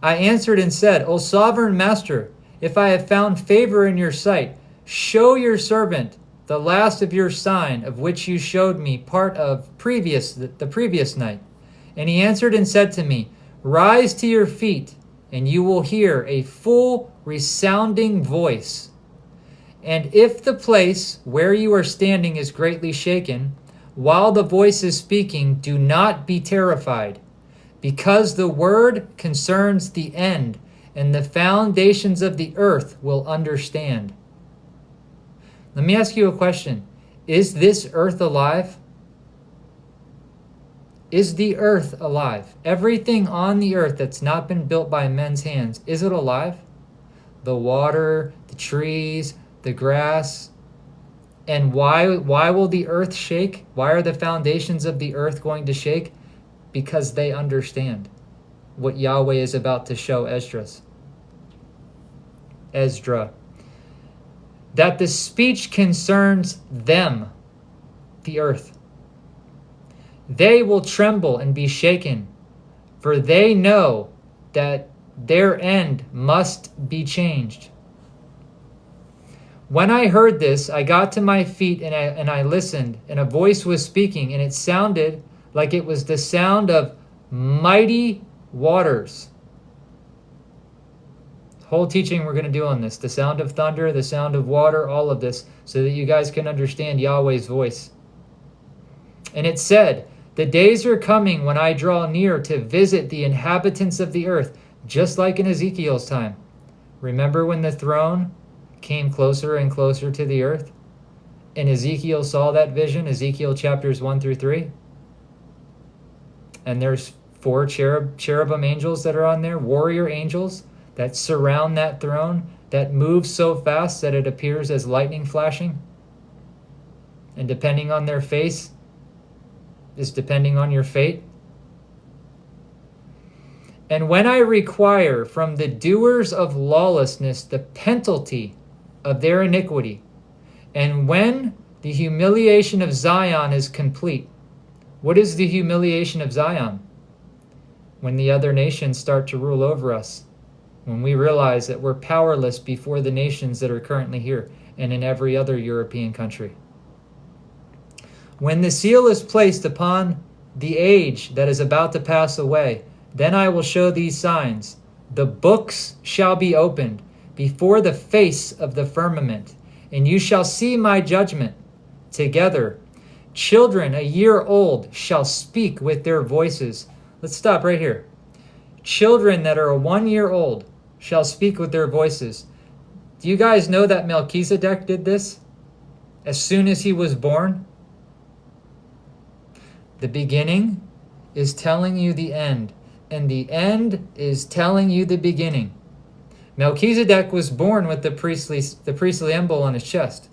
I answered and said, O sovereign master, if I have found favor in your sight, show your servant the last of your sign, of which you showed me part of the previous night. And he answered and said to me, Rise to your feet, and you will hear a full resounding voice. And if the place where you are standing is greatly shaken, while the voice is speaking, do not be terrified, because the word concerns the end, and the foundations of the earth will understand. Let me ask you a question. Is this earth alive? Is the earth alive? Everything on the earth that's not been built by men's hands, is it alive? The water, the trees, the grass. And why will the earth shake? Why are the foundations of the earth going to shake? Because they understand what Yahweh is about to show Ezra. That the speech concerns them, the earth. They will tremble and be shaken, for they know that their end must be changed. When I heard this, I got to my feet and I listened, and a voice was speaking, and it sounded like it was the sound of mighty waters. Whole teaching we're going to do on this, the sound of thunder, the sound of water, all of this, so that you guys can understand Yahweh's voice. And it said, the days are coming when I draw near to visit the inhabitants of the earth, just like in Ezekiel's time. Remember when the throne came closer and closer to the earth? And Ezekiel saw that vision, Ezekiel chapters 1 through 3. And there's 4 cherubim angels that are on there, warrior angels that surround that throne, that move so fast that it appears as lightning flashing. And depending on their face is depending on your fate. And when I require from the doers of lawlessness the penalty of their iniquity, and when the humiliation of Zion is complete. What is the humiliation of Zion? When the other nations start to rule over us. When we realize that we're powerless before the nations that are currently here and in every other European country. When the seal is placed upon the age that is about to pass away, then I will show these signs. The books shall be opened before the face of the firmament, and you shall see my judgment together. Children a year old shall speak with their voices. Let's stop right here. Children that are 1 year old shall speak with their voices. Do you guys know that Melchizedek did this as soon as he was born? The beginning is telling you the end, and the end is telling you the beginning. Melchizedek was born with the priestly emblem on his chest.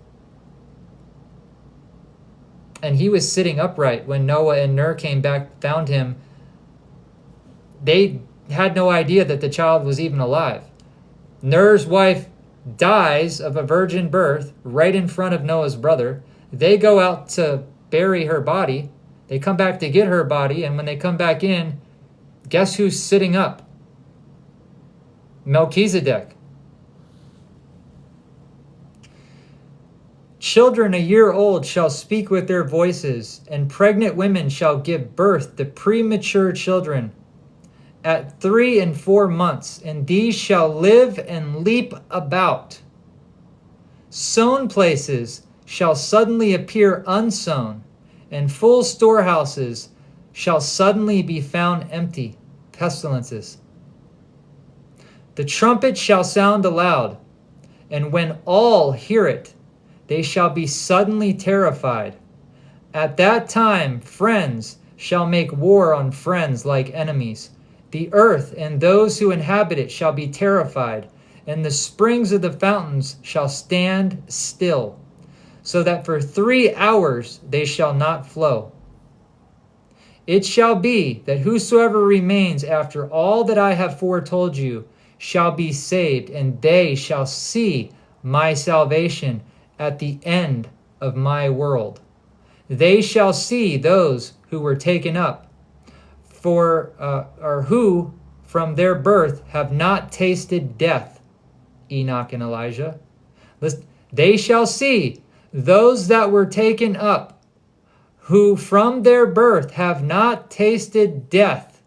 And he was sitting upright when Noah and Ner came back, found him. They had no idea that the child was even alive. Ner's wife dies of a virgin birth right in front of Noah's brother. They go out to bury her body. They come back to get her body, and when they come back in, guess who's sitting up? Melchizedek. Children a year old shall speak with their voices, and pregnant women shall give birth to premature children at 3 and 4 months, and these shall live and leap about. Sown places shall suddenly appear unsown, and full storehouses shall suddenly be found empty. Pestilences. The trumpet shall sound aloud, and when all hear it, they shall be suddenly terrified. At that time, friends shall make war on friends like enemies. The earth and those who inhabit it shall be terrified, and the springs of the fountains shall stand still, so that for 3 hours they shall not flow. It shall be that whosoever remains after all that I have foretold you shall be saved, and they shall see my salvation at the end of my world. They shall see those who were taken up, or who from their birth have not tasted death, Enoch and Elijah. Listen, they shall see those that were taken up, who from their birth have not tasted death,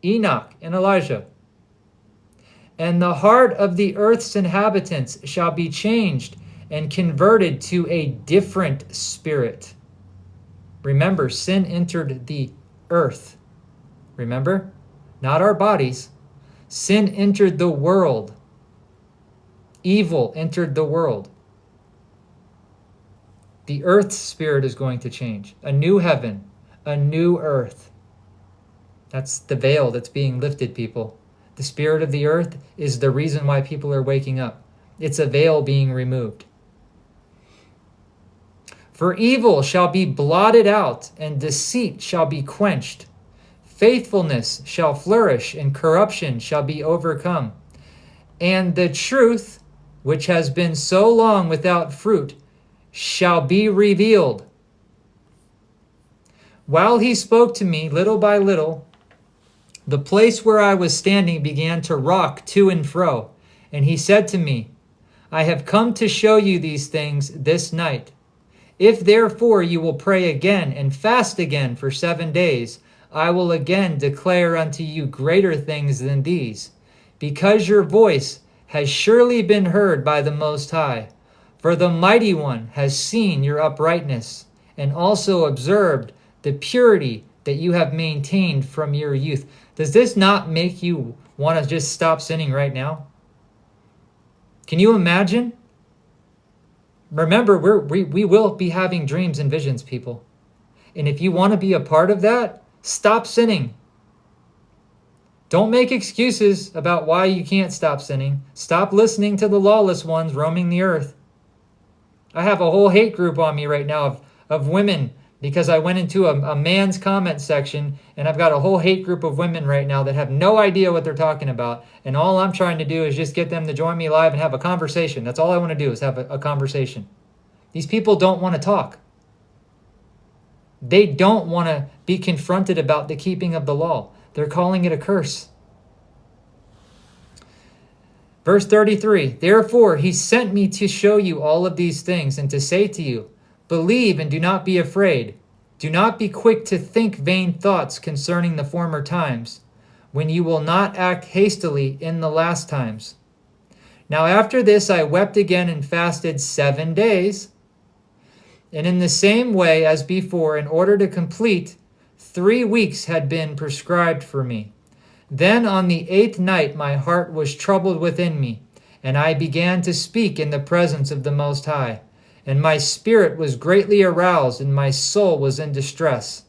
Enoch and Elijah. And the heart of the earth's inhabitants shall be changed and converted to a different spirit. Remember, sin entered the earth. Remember? Not our bodies. Sin entered the world. Evil entered the world. The earth's spirit is going to change. A new heaven, a new earth. That's the veil that's being lifted, people. The spirit of the earth is the reason why people are waking up. It's a veil being removed. For evil shall be blotted out, and deceit shall be quenched. Faithfulness shall flourish, and corruption shall be overcome. And the truth, which has been so long without fruit, shall be revealed. While he spoke to me, little by little, the place where I was standing began to rock to and fro. And he said to me, I have come to show you these things this night. If therefore you will pray again and fast again for 7 days, I will again declare unto you greater things than these, because your voice has surely been heard by the Most High. For the Mighty One has seen your uprightness, and also observed the purity that you have maintained from your youth. Does this not make you want to just stop sinning right now? Can you imagine? Remember, we will be having dreams and visions, people. And if you want to be a part of that, stop sinning. Don't make excuses about why you can't stop sinning. Stop listening to the lawless ones roaming the earth. I have a whole hate group on me right now of women because I went into a man's comment section, and I've got a whole hate group of women right now that have no idea what they're talking about. And all I'm trying to do is just get them to join me live and have a conversation. That's all I want to do is have a conversation. These people don't want to talk. They don't want to be confronted about the keeping of the law. They're calling it a curse. Verse 33, therefore he sent me to show you all of these things and to say to you, believe and do not be afraid. Do not be quick to think vain thoughts concerning the former times, when you will not act hastily in the last times. Now after this I wept again and fasted 7 days. And in the same way as before, in order to complete, 3 weeks had been prescribed for me. Then on the 8th night my heart was troubled within me, and I began to speak in the presence of the Most High. And my spirit was greatly aroused, and my soul was in distress.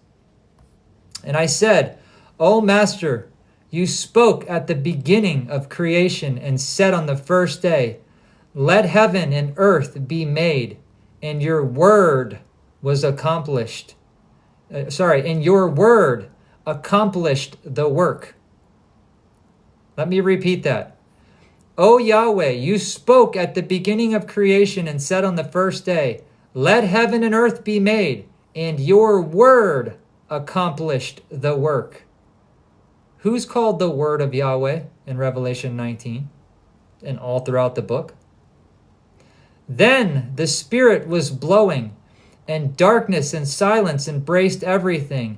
And I said, O Master, you spoke at the beginning of creation and said on the first day, let heaven and earth be made, and your word was accomplished. And your word accomplished the work. Let me repeat that. O Yahweh, you spoke at the beginning of creation and said on the first day, let heaven and earth be made, and your word accomplished the work. Who's called the word of Yahweh in Revelation 19 and all throughout the book? Then the Spirit was blowing, and darkness and silence embraced everything,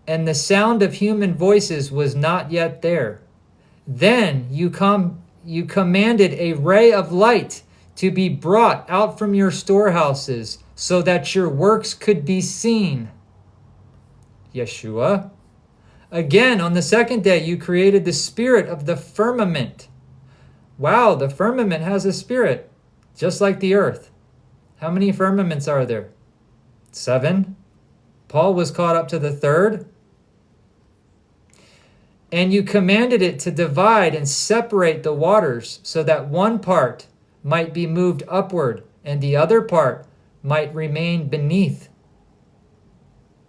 and the sound of human voices was not yet there. Then you commanded a ray of light to be brought out from your storehouses, so that your works could be seen. Yeshua. Again, on the second day, you created the spirit of the firmament. Wow, the firmament has a spirit, just like the earth. How many firmaments are there? 7. Paul was caught up to the 3rd. And you commanded it to divide and separate the waters, so that one part might be moved upward and the other part might remain beneath.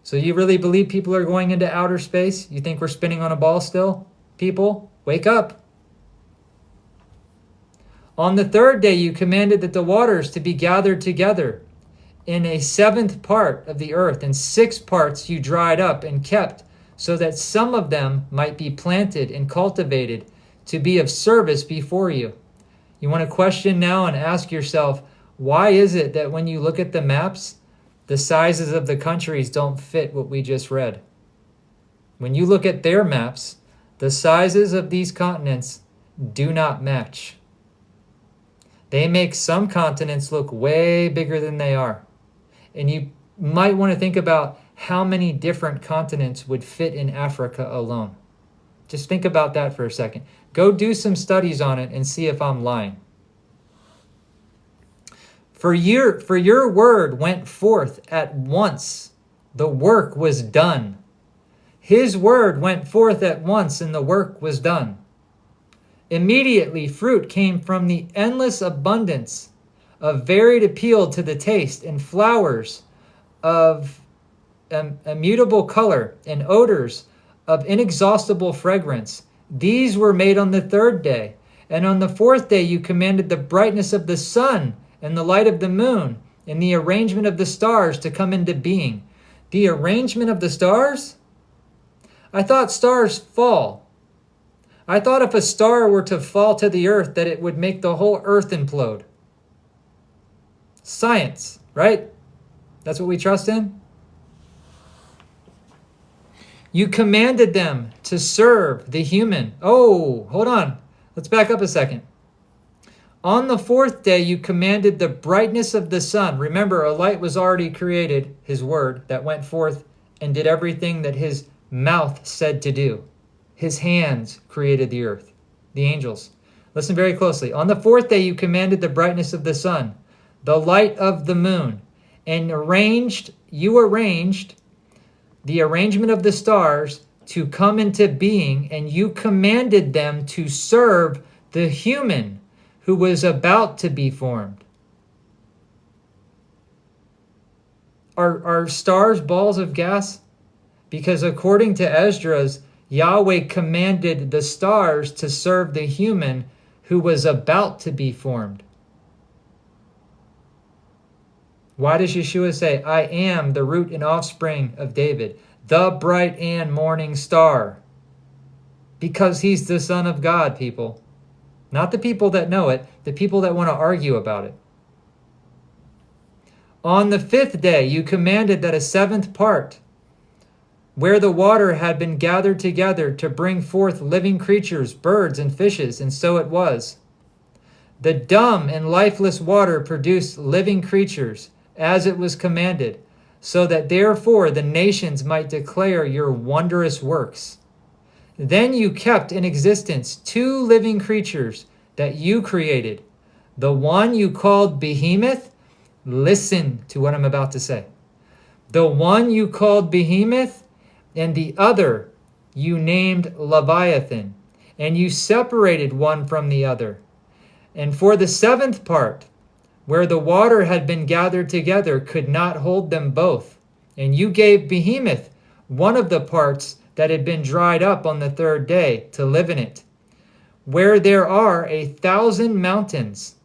So you really believe people are going into outer space? You think we're spinning on a ball still? People, wake up. On the third day you commanded that the waters to be gathered together in a seventh part of the earth, and 6 parts you dried up and kept, so that some of them might be planted and cultivated to be of service before you. You want to question now and ask yourself, why is it that when you look at the maps, the sizes of the countries don't fit what we just read? When you look at their maps, the sizes of these continents do not match. They make some continents look way bigger than they are. And you might want to think about how many different continents would fit in Africa alone. Just think about that for a second. Go do some studies on it and see if I'm lying. For your word went forth at once. The work was done. His word went forth at once and the work was done. Immediately fruit came from the endless abundance of varied appeal to the taste, and flowers of immutable color, and odors of inexhaustible fragrance. These were made on the third day. And on the fourth day you commanded the brightness of the sun and the light of the moon and the arrangement of the stars to come into being. The arrangement of the stars? I thought stars fall. I thought if a star were to fall to the earth that it would make the whole earth implode. Science, right? That's what we trust in? You commanded them to serve the human. Oh, hold on. Let's back up a second. On the fourth day, you commanded the brightness of the sun. Remember, a light was already created, his word, that went forth and did everything that his mouth said to do. His hands created the earth, the angels. Listen very closely. On the fourth day, you commanded the brightness of the sun, the light of the moon, and you arranged the arrangement of the stars to come into being, and you commanded them to serve the human who was about to be formed. Are stars balls of gas? Because according to Ezras, Yahweh commanded the stars to serve the human who was about to be formed. Why does Yeshua say, I am the root and offspring of David, the bright and morning star? Because he's the Son of God, people. Not the people that know it, the people that want to argue about it. On the fifth day, you commanded that a seventh part, where the water had been gathered together to bring forth living creatures, birds and fishes, and so it was. The dumb and lifeless water produced living creatures, as it was commanded, so that therefore the nations might declare your wondrous works. Then you kept in existence 2 living creatures that you created. The one you called Behemoth. Listen to what I'm about to say. The one you called Behemoth, and the other you named Leviathan, and you separated one from the other. And for the seventh part, where the water had been gathered together, could not hold them both. And you gave Behemoth one of the parts that had been dried up on the third day to live in it, where there are 1,000 mountains.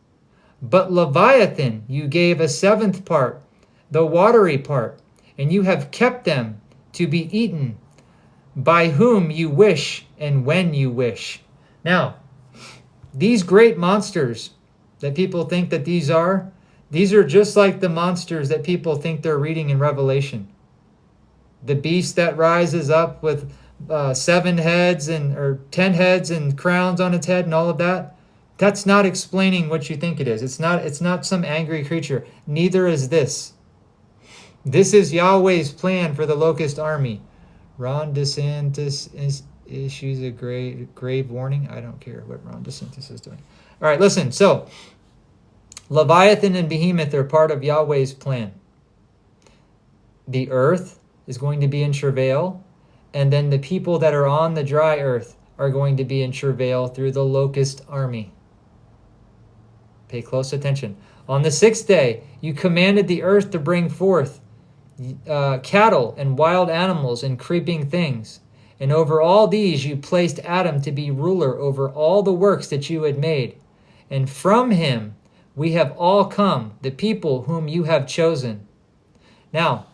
But Leviathan you gave a seventh part, the watery part, and you have kept them to be eaten by whom you wish and when you wish. Now, these great monsters that people think that these are just like the monsters that people think they're reading in Revelation. The beast that rises up with 7 heads or 10 heads and crowns on its head and all of that. That's not explaining what you think it is. It's not some angry creature. Neither is this. This is Yahweh's plan for the locust army. Ron DeSantis issues a grave warning. I don't care what Ron DeSantis is doing. All right, listen. So, Leviathan and Behemoth are part of Yahweh's plan. The earth is going to be in travail, and then the people that are on the dry earth are going to be in travail through the locust army. Pay close attention. On the 6th day, you commanded the earth to bring forth cattle and wild animals and creeping things. And over all these you placed Adam to be ruler over all the works that you had made. And from him we have all come, the people whom you have chosen. Now,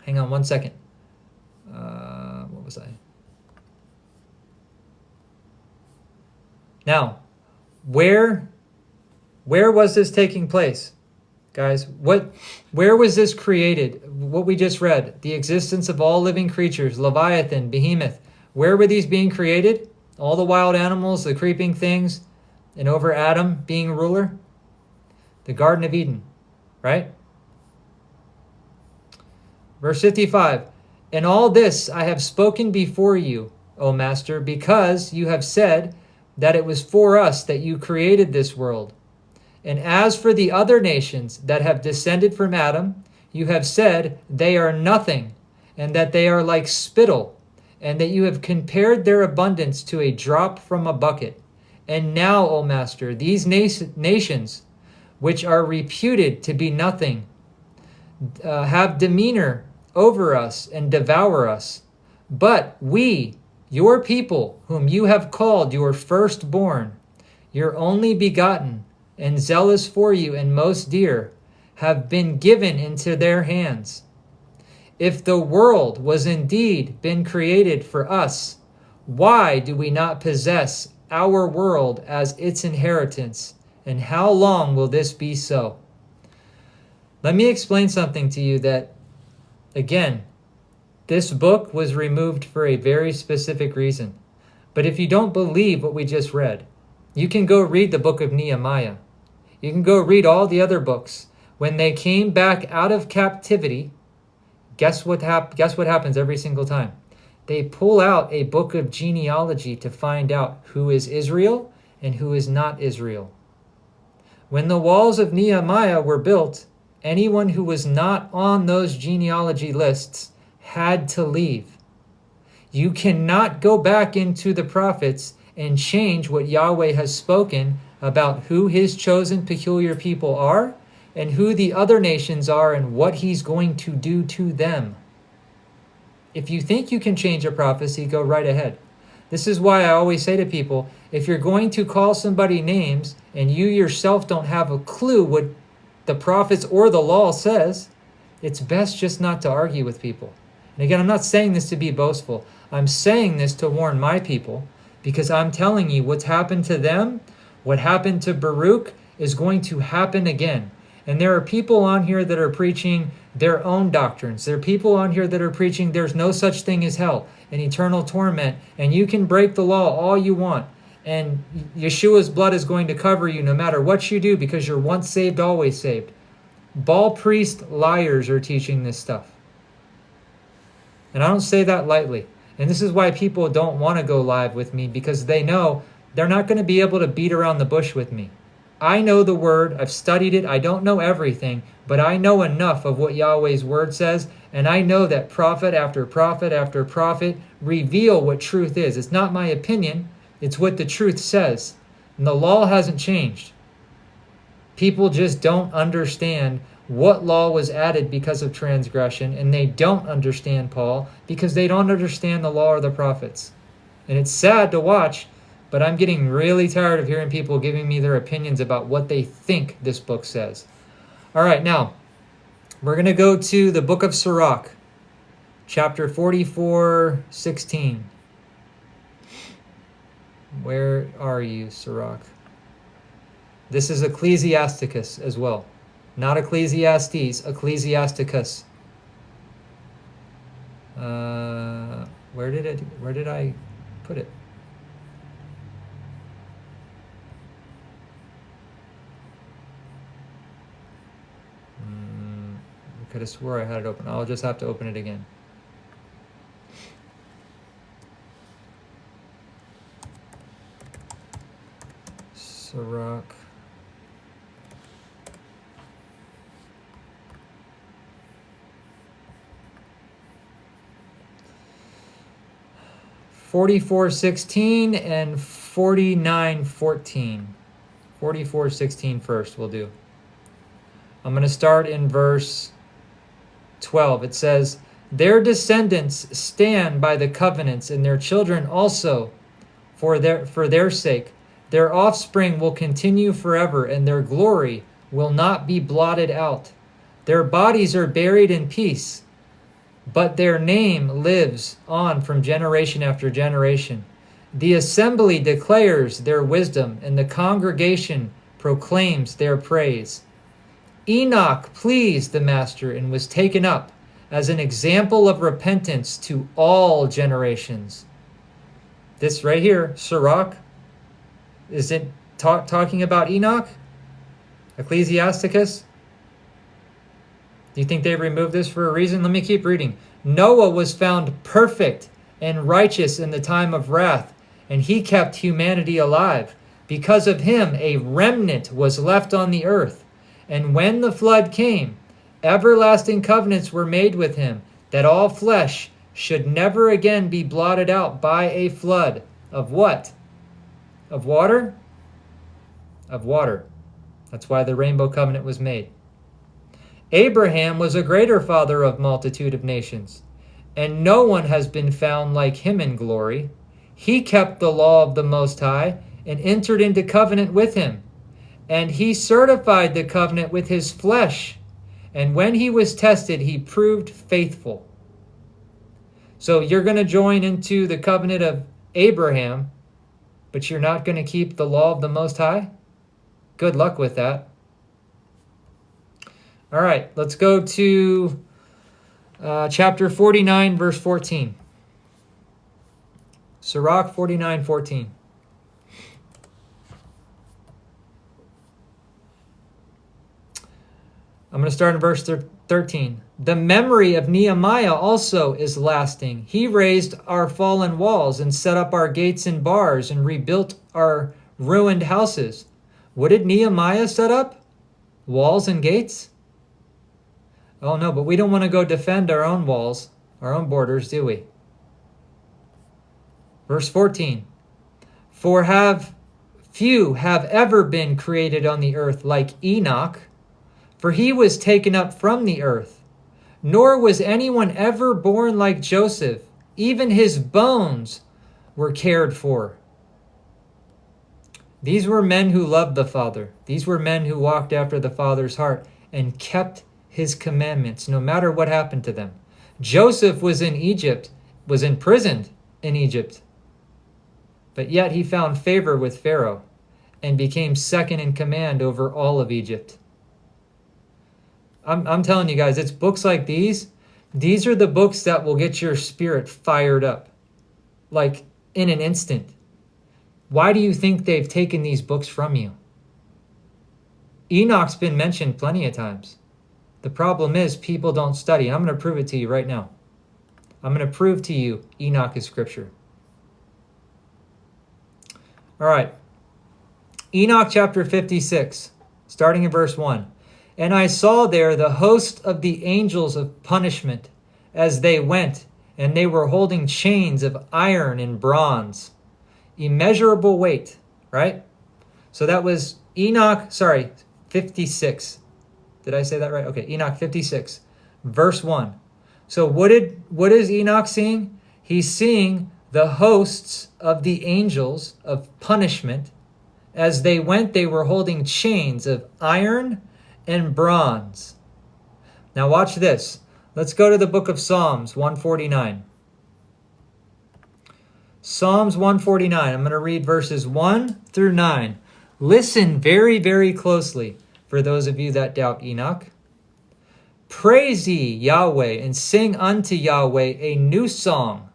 hang on one second. What was I? Now, where was this taking place? Guys, where was this created? What we just read, the existence of all living creatures, Leviathan, Behemoth, where were these being created? All the wild animals, the creeping things, and over Adam being ruler? The Garden of Eden, right? Verse 55, "And all this I have spoken before you, O Master, because you have said that it was for us that you created this world. And as for the other nations that have descended from Adam, you have said they are nothing, and that they are like spittle, and that you have compared their abundance to a drop from a bucket. And now, O Master, these nations, which are reputed to be nothing, have demeanor over us and devour us. But we, your people, whom you have called your firstborn, your only begotten, and zealous for you and most dear, have been given into their hands. If the world was indeed been created for us, why do we not possess our world as its inheritance? And how long will this be so?" Let me explain something to you that, again, this book was removed for a very specific reason. But if you don't believe what we just read, you can go read the book of Nehemiah. You can go read all the other books. When they came back out of captivity, guess what happens every single time? They pull out a book of genealogy to find out who is Israel and who is not Israel. When the walls of Nehemiah were built, anyone who was not on those genealogy lists had to leave. You cannot go back into the prophets and change what Yahweh has spoken about who his chosen peculiar people are and who the other nations are and what he's going to do to them. If you think you can change a prophecy, go right ahead. This is why I always say to people, if you're going to call somebody names and you yourself don't have a clue what the prophets or the law says, it's best just not to argue with people. And again, I'm not saying this to be boastful. I'm saying this to warn my people, because I'm telling you what's happened to them, what happened to Baruch, is going to happen again. And there are people on here that are preaching their own doctrines. There are people on here that are preaching there's no such thing as hell and eternal torment, and you can break the law all you want, and Yeshua's blood is going to cover you no matter what you do because you're once saved, always saved. Baal priest liars are teaching this stuff. And I don't say that lightly. And this is why people don't want to go live with me, because they know they're not going to be able to beat around the bush with me. I know the word. I've studied it. I don't know everything, but I know enough of what Yahweh's word says, and I know that prophet after prophet after prophet reveal what truth is. It's not my opinion. It's what the truth says. And the law hasn't changed. People just don't understand what law was added because of transgression, and they don't understand Paul because they don't understand the law or the prophets. And it's sad to watch, but I'm getting really tired of hearing people giving me their opinions about what they think this book says. All right, now, we're going to go to the book of Sirach, chapter 44:16. Where are you, Sirach? This is Ecclesiasticus as well. Not Ecclesiastes, Ecclesiasticus. Where did I put it? I could have swore I had it open. I'll just have to open it again. Sirach. (44:16) and 49:14. 44:16 first we'll do. I'm going to start in verse 12, it says, their descendants stand by the covenants, and their children also for their sake. Their offspring will continue forever, and their glory will not be blotted out. Their bodies are buried in peace, but their name lives on from generation after generation. The assembly declares their wisdom, and the congregation proclaims their praise. Enoch pleased the Master and was taken up as an example of repentance to all generations. This right here, Sirach, is it talking about Enoch? Ecclesiasticus? Do you think they removed this for a reason? Let me keep reading. Noah was found perfect and righteous in the time of wrath, and he kept humanity alive. Because of him, a remnant was left on the earth. And when the flood came, everlasting covenants were made with him, that all flesh should never again be blotted out by a flood. Of what? Of water? Of water. That's why the rainbow covenant was made. Abraham was a greater father of multitude of nations, and no one has been found like him in glory. He kept the law of the Most High and entered into covenant with him, and he certified the covenant with his flesh. And when he was tested, he proved faithful. So you're going to join into the covenant of Abraham, but you're not going to keep the law of the Most High? Good luck with that. All right, let's go to chapter 49, verse 14. Sirach 49:14. I'm going to start in verse 13. The memory of Nehemiah also is lasting. He raised our fallen walls and set up our gates and bars and rebuilt our ruined houses. What did Nehemiah set up? Walls and gates? Oh no, but we don't want to go defend our own walls, our own borders, do we? Verse 14. For few have ever been created on the earth like Enoch, for he was taken up from the earth. Nor was anyone ever born like Joseph. Even his bones were cared for. These were men who loved the Father. These were men who walked after the Father's heart and kept his commandments, no matter what happened to them. Joseph was in Egypt, was imprisoned in Egypt, but yet he found favor with Pharaoh and became second in command over all of Egypt. I'm telling you guys, it's books like these. These are the books that will get your spirit fired up, like in an instant. Why do you think they've taken these books from you? Enoch's been mentioned plenty of times. The problem is people don't study. And I'm going to prove it to you right now. I'm going to prove to you Enoch is Scripture. All right. Enoch chapter 56, starting in verse 1. And I saw there the host of the angels of punishment as they went, and they were holding chains of iron and bronze, immeasurable weight, right? So that was 56. Did I say that right? Okay, Enoch 56, verse 1. So what is Enoch seeing? He's seeing the hosts of the angels of punishment. As they went, they were holding chains of iron and bronze. Now watch this. Let's go to the book of Psalms 149. Psalms 149. I'm going to read verses 1 through 9. Listen very, very closely for those of you that doubt Enoch. Praise ye Yahweh and sing unto Yahweh a new song.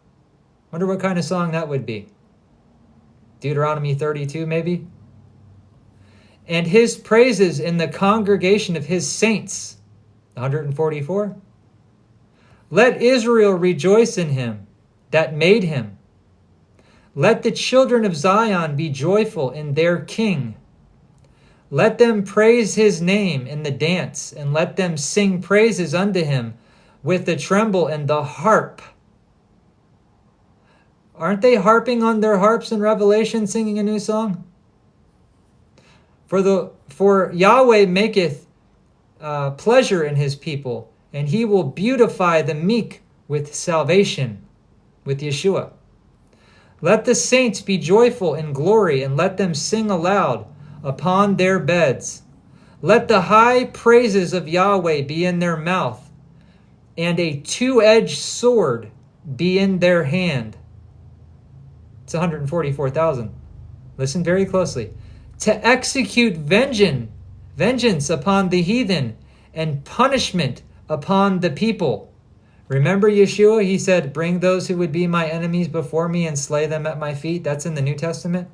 Wonder what kind of song that would be. Deuteronomy 32 maybe? And his praises in the congregation of his saints. 144. Let Israel rejoice in him that made him. Let the children of Zion be joyful in their king. Let them praise his name in the dance, and let them sing praises unto him with the tremble and the harp. Aren't they harping on their harps in Revelation, singing a new song? For Yahweh maketh pleasure in his people, and he will beautify the meek with salvation, with Yeshua. Let the saints be joyful in glory, and let them sing aloud upon their beds. Let the high praises of Yahweh be in their mouth, and a two-edged sword be in their hand. It's 144,000. Listen very closely. To execute vengeance upon the heathen, and punishment upon the people. Remember Yeshua? He said, bring those who would be my enemies before me and slay them at my feet. That's in the New Testament.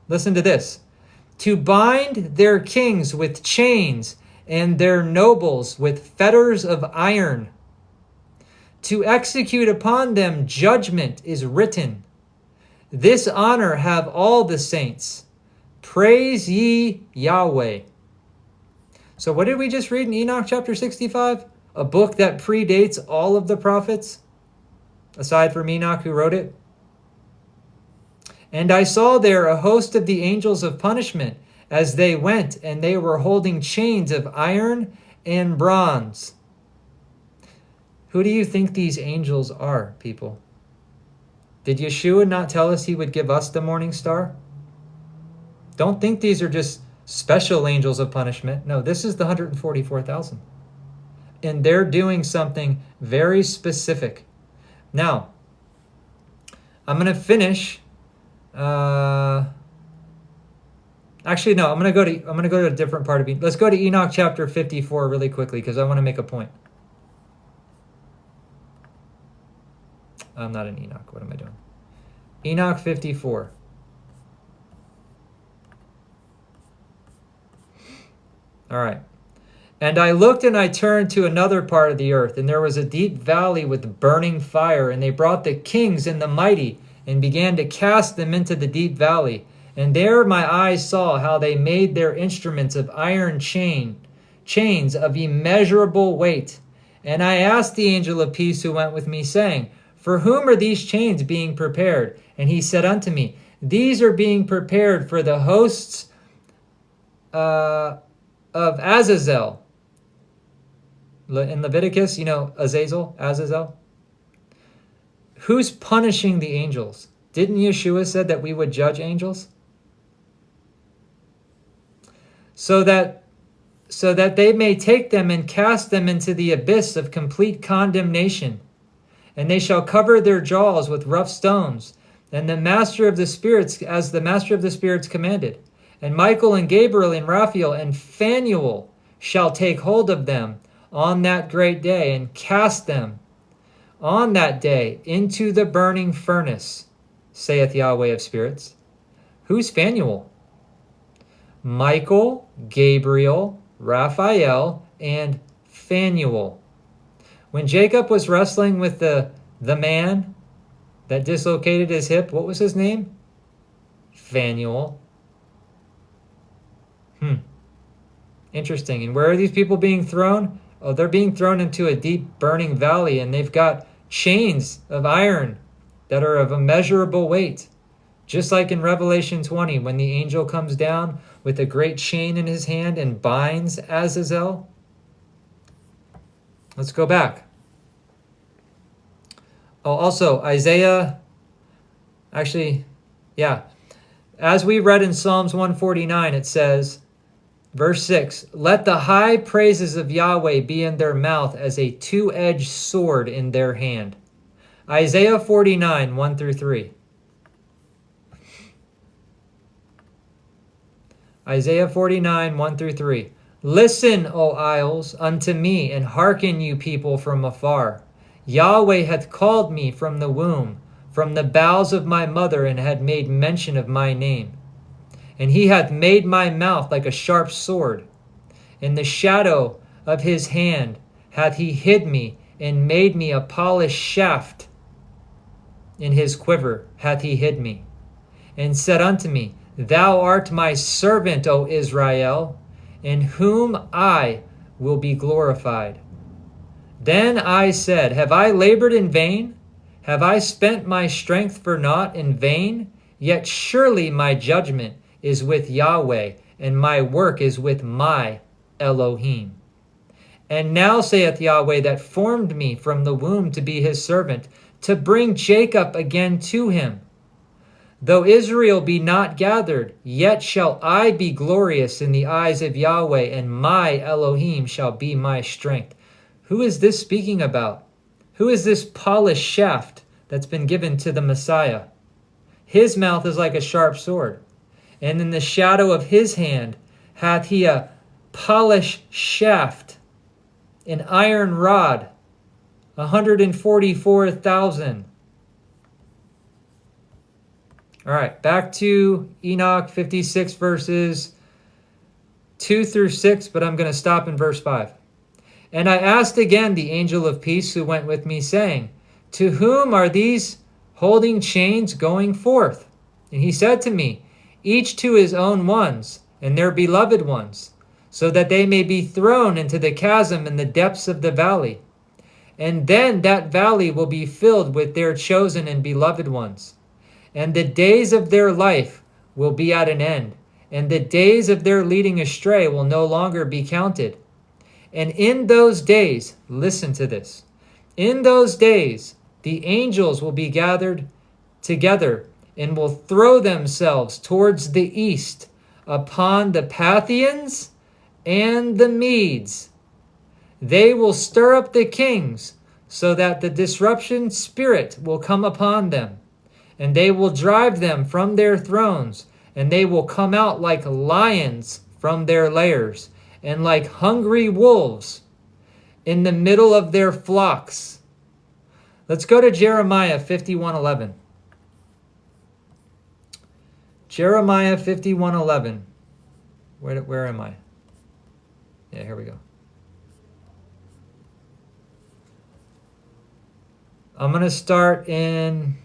Listen to this. To bind their kings with chains and their nobles with fetters of iron. To execute upon them judgment is written. This honor have all the saints. Praise ye Yahweh. So what did we just read in Enoch chapter 65? A book that predates all of the prophets, aside from Enoch who wrote it. And I saw there a host of the angels of punishment as they went, and they were holding chains of iron and bronze. Who do you think these angels are, people? Did Yeshua not tell us he would give us the morning star? Don't think these are just special angels of punishment. No, this is the 144,000. And they're doing something very specific. Now, I'm going to finish. Actually, no. I'm going to go to a different part of it. Let's go to Enoch chapter 54 really quickly because I want to make a point. I'm not in Enoch. What am I doing? Enoch 54. All right. And I looked and I turned to another part of the earth, and there was a deep valley with burning fire, and they brought the kings and the mighty and began to cast them into the deep valley. And there my eyes saw how they made their instruments of iron chains of immeasurable weight. And I asked the angel of peace who went with me, saying, for whom are these chains being prepared? And he said unto me, these are being prepared for the hosts of Azazel. In Leviticus, you know, Azazel. Who's punishing the angels? Didn't Yeshua said that we would judge angels? So that they may take them and cast them into the abyss of complete condemnation. And they shall cover their jaws with rough stones, and the master of the spirits, as the master of the spirits commanded. And Michael and Gabriel and Raphael and Phanuel shall take hold of them on that great day, and cast them on that day into the burning furnace, saith Yahweh of spirits. Who's Phanuel? Michael, Gabriel, Raphael, and Phanuel. When Jacob was wrestling with the man that dislocated his hip, what was his name? Phanuel. Interesting. And where are these people being thrown? Oh, they're being thrown into a deep burning valley, and they've got chains of iron that are of immeasurable weight. Just like in Revelation 20, when the angel comes down with a great chain in his hand and binds Azazel. Let's go back. Oh, also, Isaiah, actually, yeah. As we read in Psalms 149, it says, verse 6, let the high praises of Yahweh be in their mouth as a two-edged sword in their hand. Isaiah 49, 1 through 3. Isaiah 49, 1 through 3. Listen, O isles, unto me, and hearken, you people from afar. Yahweh hath called me from the womb, from the bowels of my mother, and had made mention of my name. And he hath made my mouth like a sharp sword. In the shadow of his hand hath he hid me, and made me a polished shaft. In his quiver hath he hid me, and said unto me, Thou art my servant, O Israel, in whom I will be glorified. Then I said, Have I labored in vain? Have I spent my strength for naught in vain? Yet surely my judgment is with Yahweh, and my work is with my Elohim. And now saith Yahweh that formed me from the womb to be his servant, to bring Jacob again to him. Though Israel be not gathered, yet shall I be glorious in the eyes of Yahweh, and my Elohim shall be my strength. Who is this speaking about? Who is this polished shaft that's been given to the Messiah? His mouth is like a sharp sword, and in the shadow of his hand hath he a polished shaft, an iron rod, 144,000. All right, back to Enoch 56 verses 2 through 6, but I'm going to stop in verse 5. And I asked again the angel of peace who went with me, saying, to whom are these holding chains going forth? And he said to me, each to his own ones, and their beloved ones, so that they may be thrown into the chasm in the depths of the valley. And then that valley will be filled with their chosen and beloved ones. And the days of their life will be at an end, and the days of their leading astray will no longer be counted. And in those days, listen to this, in those days the angels will be gathered together and will throw themselves towards the east upon the Parthians and the Medes. They will stir up the kings so that the disruption spirit will come upon them. And they will drive them from their thrones, and they will come out like lions from their lairs, and like hungry wolves in the middle of their flocks. Let's go to Jeremiah 51:11. Jeremiah 51:11. Where am I? Yeah, here we go. I'm going to start in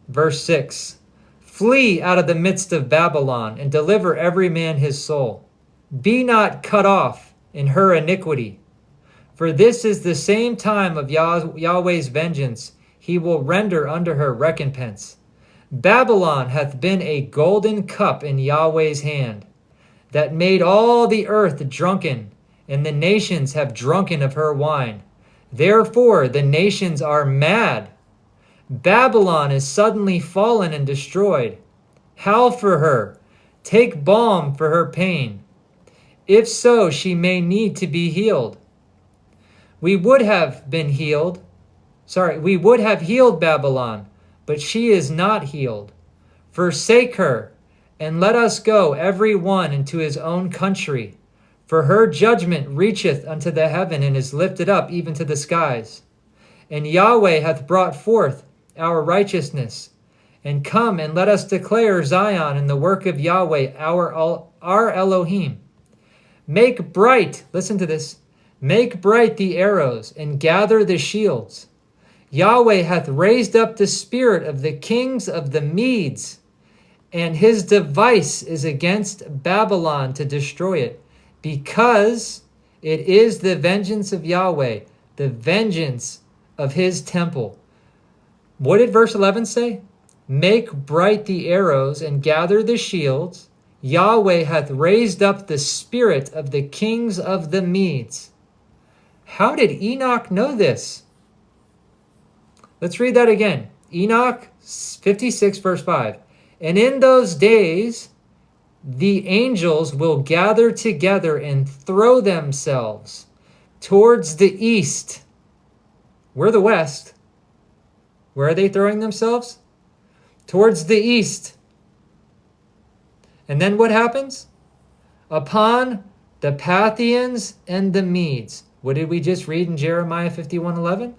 verse 6. Flee out of the midst of Babylon, and deliver every man his soul. Be not cut off in her iniquity. For this is the same time of Yahweh's vengeance. He will render unto her recompense. Babylon hath been a golden cup in Yahweh's hand, that made all the earth drunken, and the nations have drunken of her wine. Therefore the nations are mad. Babylon is suddenly fallen and destroyed. Howl for her. Take balm for her pain. If so, she may need to be healed. We would have healed Babylon, but she is not healed. Forsake her, and let us go every one into his own country. For her judgment reacheth unto the heaven, and is lifted up even to the skies. And Yahweh hath brought forth our righteousness. And come and let us declare Zion in the work of Yahweh, our Elohim. Make bright, listen to this, make bright the arrows, and gather the shields. Yahweh hath raised up the spirit of the kings of the Medes, and his device is against Babylon to destroy it, because it is the vengeance of Yahweh, the vengeance of his temple. What did verse 11 say? Make bright the arrows and gather the shields. Yahweh hath raised up the spirit of the kings of the Medes. How did Enoch know this? Let's read that again. Enoch 56 verse 5. And in those days the angels will gather together and throw themselves towards the east. We're the west. Where are they throwing themselves? Towards the east. And then what happens? Upon the Parthians and the Medes. What did we just read in Jeremiah 51:11?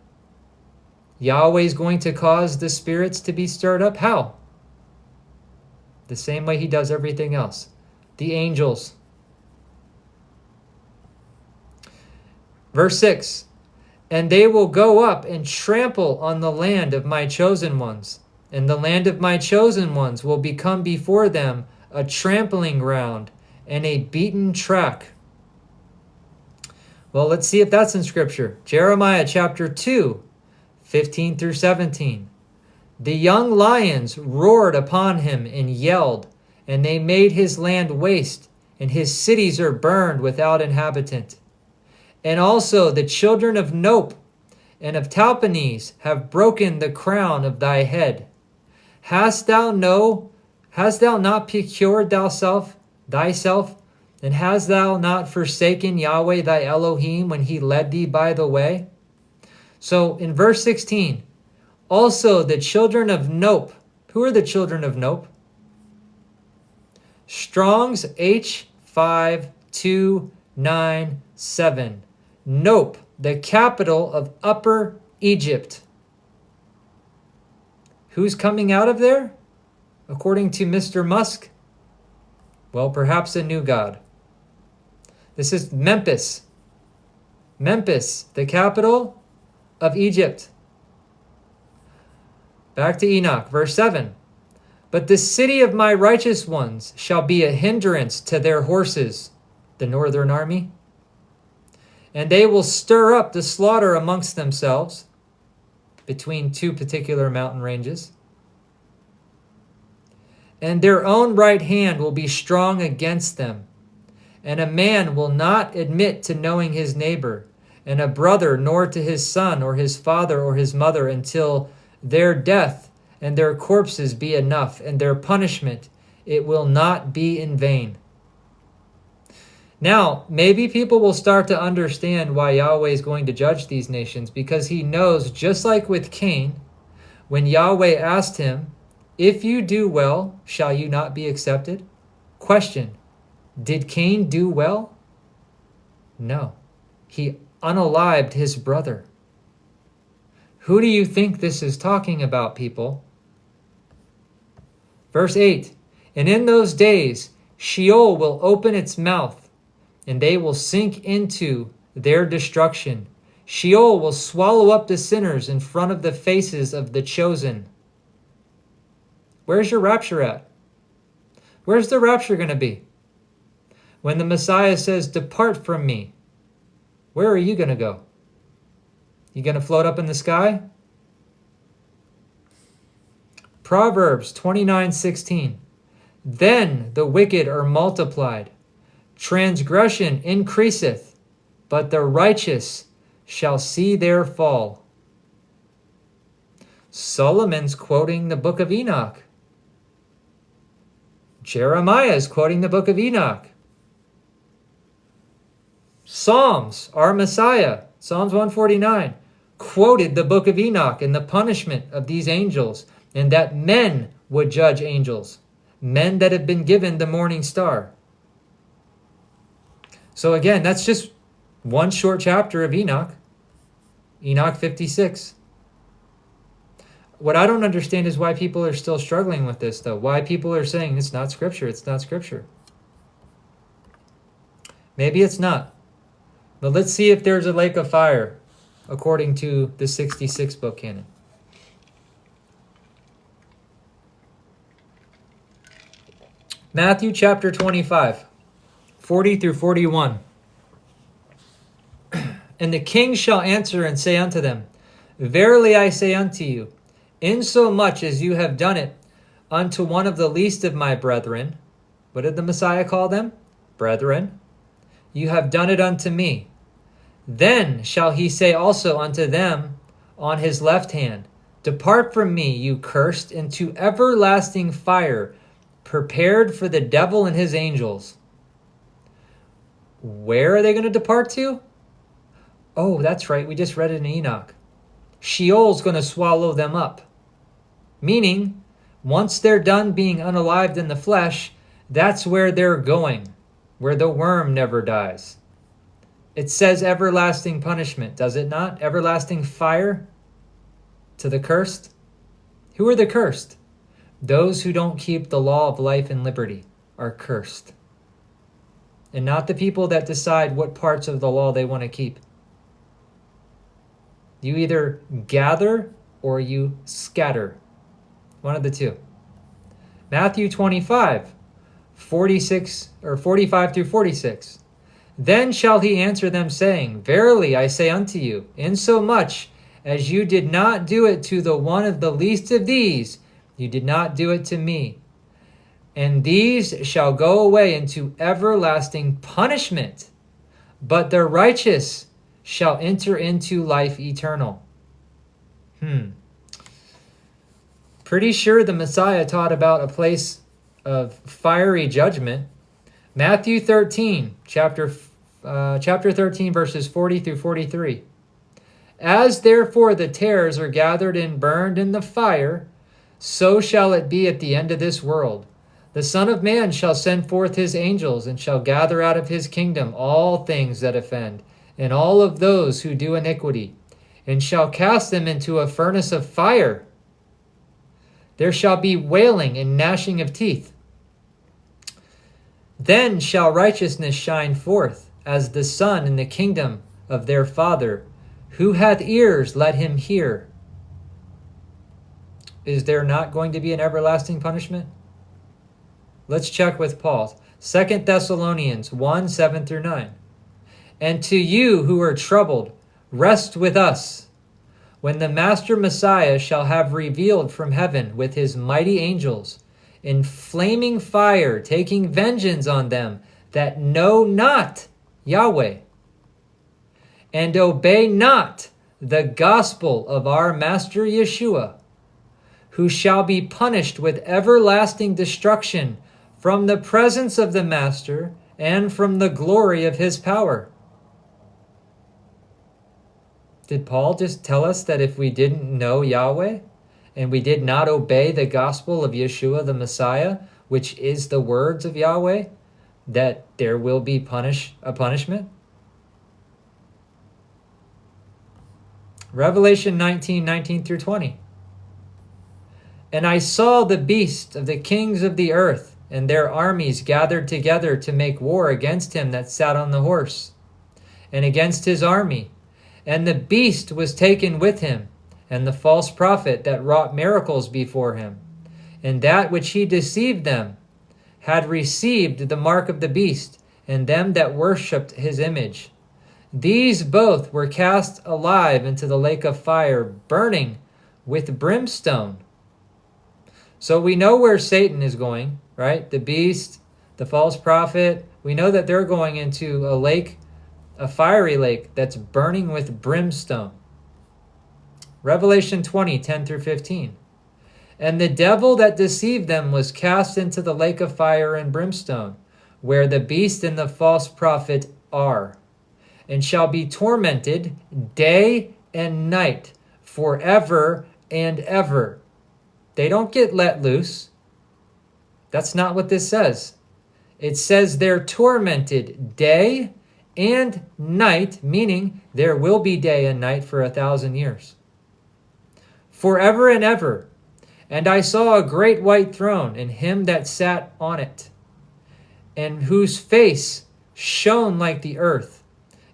Yahweh is going to cause the spirits to be stirred up. How? The same way he does everything else. The angels. Verse 6. And they will go up and trample on the land of my chosen ones. And the land of my chosen ones will become before them a trampling ground and a beaten track. Well, let's see if that's in Scripture. Jeremiah chapter 2, 15 through 17. The young lions roared upon him and yelled, and they made his land waste, and his cities are burned without inhabitant. And also the children of Nope and of Talpanes have broken the crown of thy head. Hast thou not procured thyself, and hast thou not forsaken Yahweh thy Elohim when he led thee by the way? So in verse 16, also the children of Nope. Who are the children of Nope? Strong's H5297. Nope, the capital of Upper Egypt. Who's coming out of there? According to Mr. Musk? Well, perhaps a new god. This is Memphis. Memphis, the capital of Egypt. Back to Enoch, verse 7. But the city of my righteous ones shall be a hindrance to their horses, the northern army. And they will stir up the slaughter amongst themselves, between two particular mountain ranges. And their own right hand will be strong against them. And a man will not admit to knowing his neighbor, and a brother nor to his son or his father or his mother, until their death and their corpses be enough, and their punishment, it will not be in vain. Now, maybe people will start to understand why Yahweh is going to judge these nations, because he knows, just like with Cain, when Yahweh asked him, if you do well, shall you not be accepted? Question, did Cain do well? No, he unalived his brother. Who do you think this is talking about, people? Verse 8, and in those days Sheol will open its mouth, and they will sink into their destruction. Sheol will swallow up the sinners in front of the faces of the chosen. Where's your rapture at? Where's the rapture going to be? When the Messiah says, depart from me, where are you going to go? You going to float up in the sky? Proverbs 29:16. Then the wicked are multiplied. Transgression increaseth, but the righteous shall see their fall. Solomon's quoting the book of Enoch. Jeremiah is quoting the book of Enoch. Psalms, our Messiah, Psalms 149, quoted the book of Enoch and the punishment of these angels, and that men would judge angels, men that have been given the morning star. So again, that's just one short chapter of Enoch, Enoch 56. What I don't understand is why people are still struggling with this, though. Why people are saying it's not Scripture, it's not Scripture. Maybe it's not. But let's see if there's a lake of fire, according to the 66 book canon. Matthew chapter 25, 40 through 41. And the king shall answer and say unto them, verily I say unto you, insomuch as you have done it unto one of the least of my brethren, what did the Messiah call them? Brethren. You have done it unto me. Then shall he say also unto them on his left hand, depart from me, you cursed, into everlasting fire, prepared for the devil and his angels. Where are they going to depart to? Oh, that's right. We just read it in Enoch. Sheol's going to swallow them up. Meaning, once they're done being unalived in the flesh, that's where they're going, where the worm never dies. It says everlasting punishment, does it not? Everlasting fire to the cursed. Who are the cursed? Those who don't keep the law of life and liberty are cursed. And not the people that decide what parts of the law they want to keep. You either gather or you scatter. One of the two. Matthew 25, 46 or 45 through 46. Then shall he answer them, saying, verily I say unto you, insomuch as you did not do it to the one of the least of these, you did not do it to me. And these shall go away into everlasting punishment, but the righteous shall enter into life eternal. Pretty sure the Messiah taught about a place of fiery judgment. Matthew 13, chapter 13, verses 40 through 43. As therefore the tares are gathered and burned in the fire, so shall it be at the end of this world. The Son of Man shall send forth his angels, and shall gather out of his kingdom all things that offend, and all of those who do iniquity, and shall cast them into a furnace of fire. There shall be wailing and gnashing of teeth. Then shall righteousness shine forth as the sun in the kingdom of their Father. Who hath ears, let him hear. Is there not going to be an everlasting punishment? Let's check with Paul. 2 Thessalonians 1, 7 through 9. And to you who are troubled, rest with us, when the Master Messiah shall have revealed from heaven with his mighty angels, in flaming fire, taking vengeance on them that know not Yahweh, and obey not the gospel of our Master Yeshua, who shall be punished with everlasting destruction from the presence of the Master and from the glory of his power. Did Paul just tell us that if we didn't know Yahweh and we did not obey the gospel of Yeshua the Messiah, which is the words of Yahweh, that there will be a punishment? Revelation 19, 19 through 20. And I saw the beast of the kings of the earth and their armies gathered together to make war against him that sat on the horse, and against his army. And the beast was taken with him, and the false prophet that wrought miracles before him. And that which he deceived them had received the mark of the beast, and them that worshipped his image. These both were cast alive into the lake of fire, burning with brimstone. So we know where Satan is going, right? The beast, the false prophet. We know that they're going into a lake, a fiery lake that's burning with brimstone. Revelation 20, 10 through 15. And the devil that deceived them was cast into the lake of fire and brimstone, where the beast and the false prophet are, and shall be tormented day and night forever and ever. They don't get let loose. That's not what this says. It says they're tormented day and night, meaning there will be day and night for 1,000 years. Forever and ever. And I saw a great white throne, and him that sat on it, and whose face shone like the earth,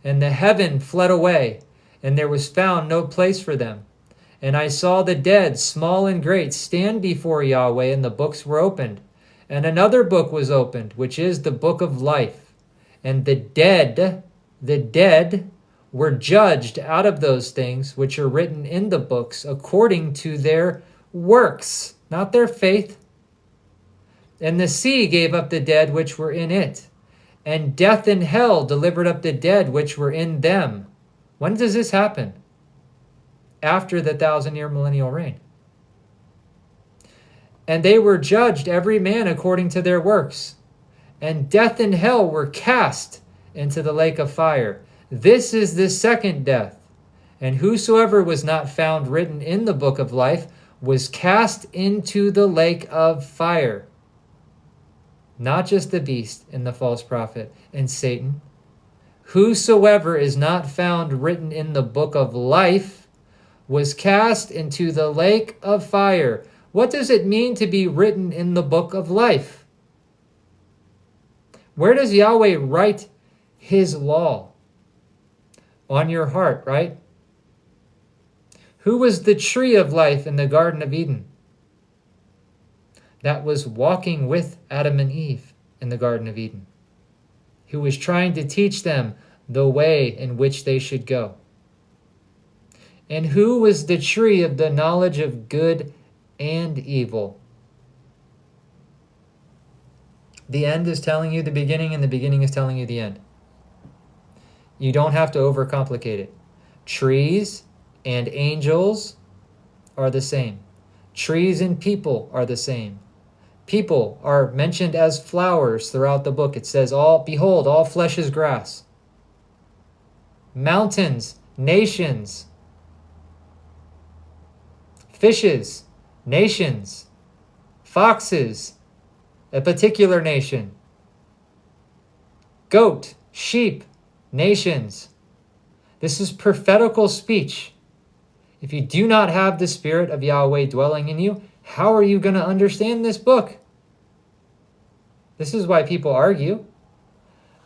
and the heaven fled away, and there was found no place for them. And I saw the dead, small and great, stand before Yahweh, and the books were opened. And another book was opened, which is the book of life. And the dead were judged out of those things which are written in the books according to their works, not their faith. And the sea gave up the dead which were in it, and death and hell delivered up the dead which were in them. When does this happen? After the 1,000-year millennial reign. And they were judged every man according to their works. And death and hell were cast into the lake of fire. This is the second death. And whosoever was not found written in the book of life was cast into the lake of fire. Not just the beast and the false prophet and Satan. Whosoever is not found written in the book of life was cast into the lake of fire. What does it mean to be written in the book of life? Where does Yahweh write his law? On your heart, right? Who was the tree of life in the Garden of Eden? That was walking with Adam and Eve in the Garden of Eden, who was trying to teach them the way in which they should go. And who was the tree of the knowledge of good and evil? The end is telling you the beginning, and the beginning is telling you the end. You don't have to overcomplicate it. Trees and angels are the same. Trees and people are the same. People are mentioned as flowers throughout the book. It says, behold, all flesh is grass. Mountains, nations, fishes, nations, foxes, a particular nation, goat, sheep, nations. This is prophetical speech. If you do not have the Spirit of Yahweh dwelling in you, how are you going to understand this book? This is why people argue.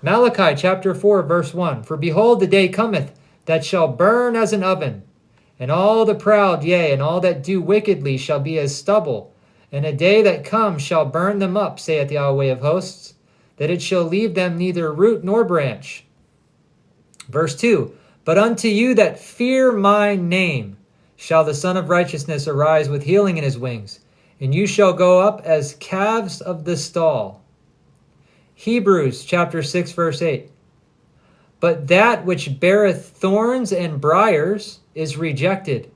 Malachi chapter 4, verse 1. For behold, the day cometh that shall burn as an oven, and all the proud, yea, and all that do wickedly shall be as stubble. And a day that comes shall burn them up, saith Yahweh of hosts, that it shall leave them neither root nor branch. Verse 2. But unto you that fear my name shall the Son of Righteousness arise with healing in his wings, and you shall go up as calves of the stall. Hebrews chapter 6, verse 8. But that which beareth thorns and briars is rejected,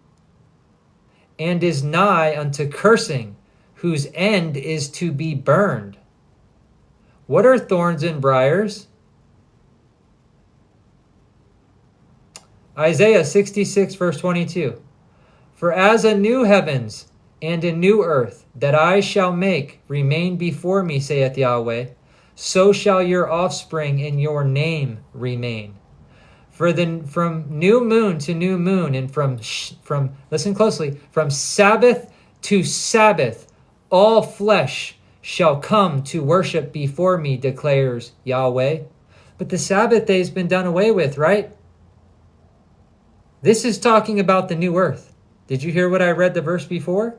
and is nigh unto cursing, whose end is to be burned. What are thorns and briars? Isaiah 66, verse 22. For as a new heavens and a new earth that I shall make remain before me, saith Yahweh, so shall your offspring and your name remain. For from new moon to new moon, and from listen closely, from Sabbath to Sabbath, all flesh shall come to worship before me, declares Yahweh. But the Sabbath day's been done away with, right? This is talking about the new earth. Did you hear what I read the verse before?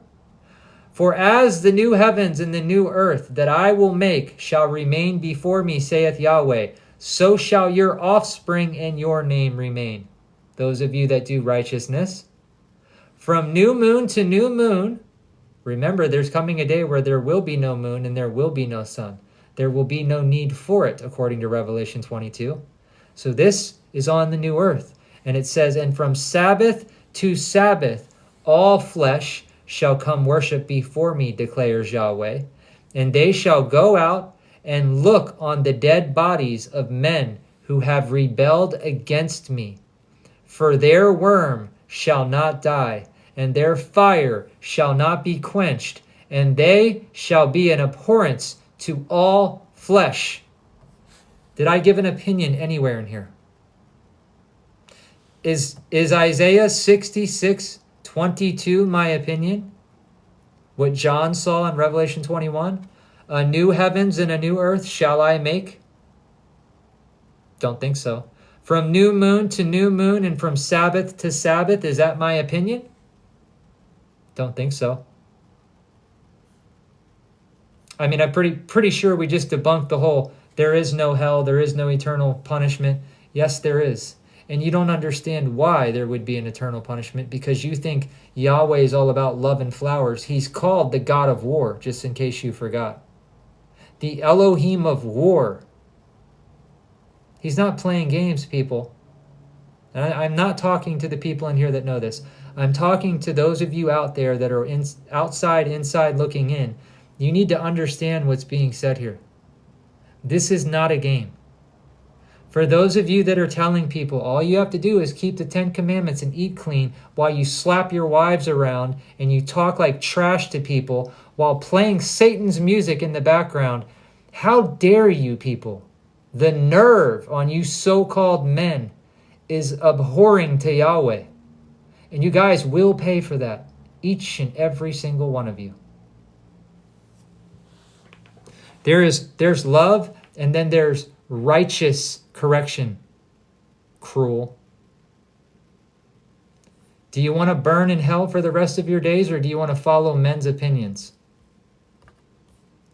For as the new heavens and the new earth that I will make shall remain before me, saith Yahweh, so shall your offspring and your name remain, those of you that do righteousness. From new moon to new moon, remember there's coming a day where there will be no moon and there will be no sun. There will be no need for it, according to Revelation 22. So this is on the new earth. And it says, and from Sabbath to Sabbath, all flesh shall come worship before me, declares Yahweh. And they shall go out and look on the dead bodies of men who have rebelled against me. For their worm shall not die, and their fire shall not be quenched, and they shall be an abhorrence to all flesh. Did I give an opinion anywhere in here? Is Isaiah 66:22 my opinion? What John saw in Revelation 21? A new heavens and a new earth shall I make? Don't think so. From new moon to new moon and from Sabbath to Sabbath, is that my opinion? Don't think so. I mean, I'm pretty sure we just debunked the whole there is no hell, there is no eternal punishment. Yes, there is. And you don't understand why there would be an eternal punishment because you think Yahweh is all about love and flowers. He's called the God of war, just in case you forgot. The Elohim of war. He's not playing games, people. And I'm not talking to the people in here that know this. I'm talking to those of you out there that are outside, inside looking in. You need to understand what's being said here. This is not a game. For those of you that are telling people all you have to do is keep the 10 commandments and eat clean while you slap your wives around and you talk like trash to people while playing Satan's music in the background, how dare you people? The nerve on you so-called men is abhorring to Yahweh. And you guys will pay for that, each and every single one of you. There's love, and then there's righteous correction. Cruel. Do you want to burn in hell for the rest of your days, or do you want to follow men's opinions?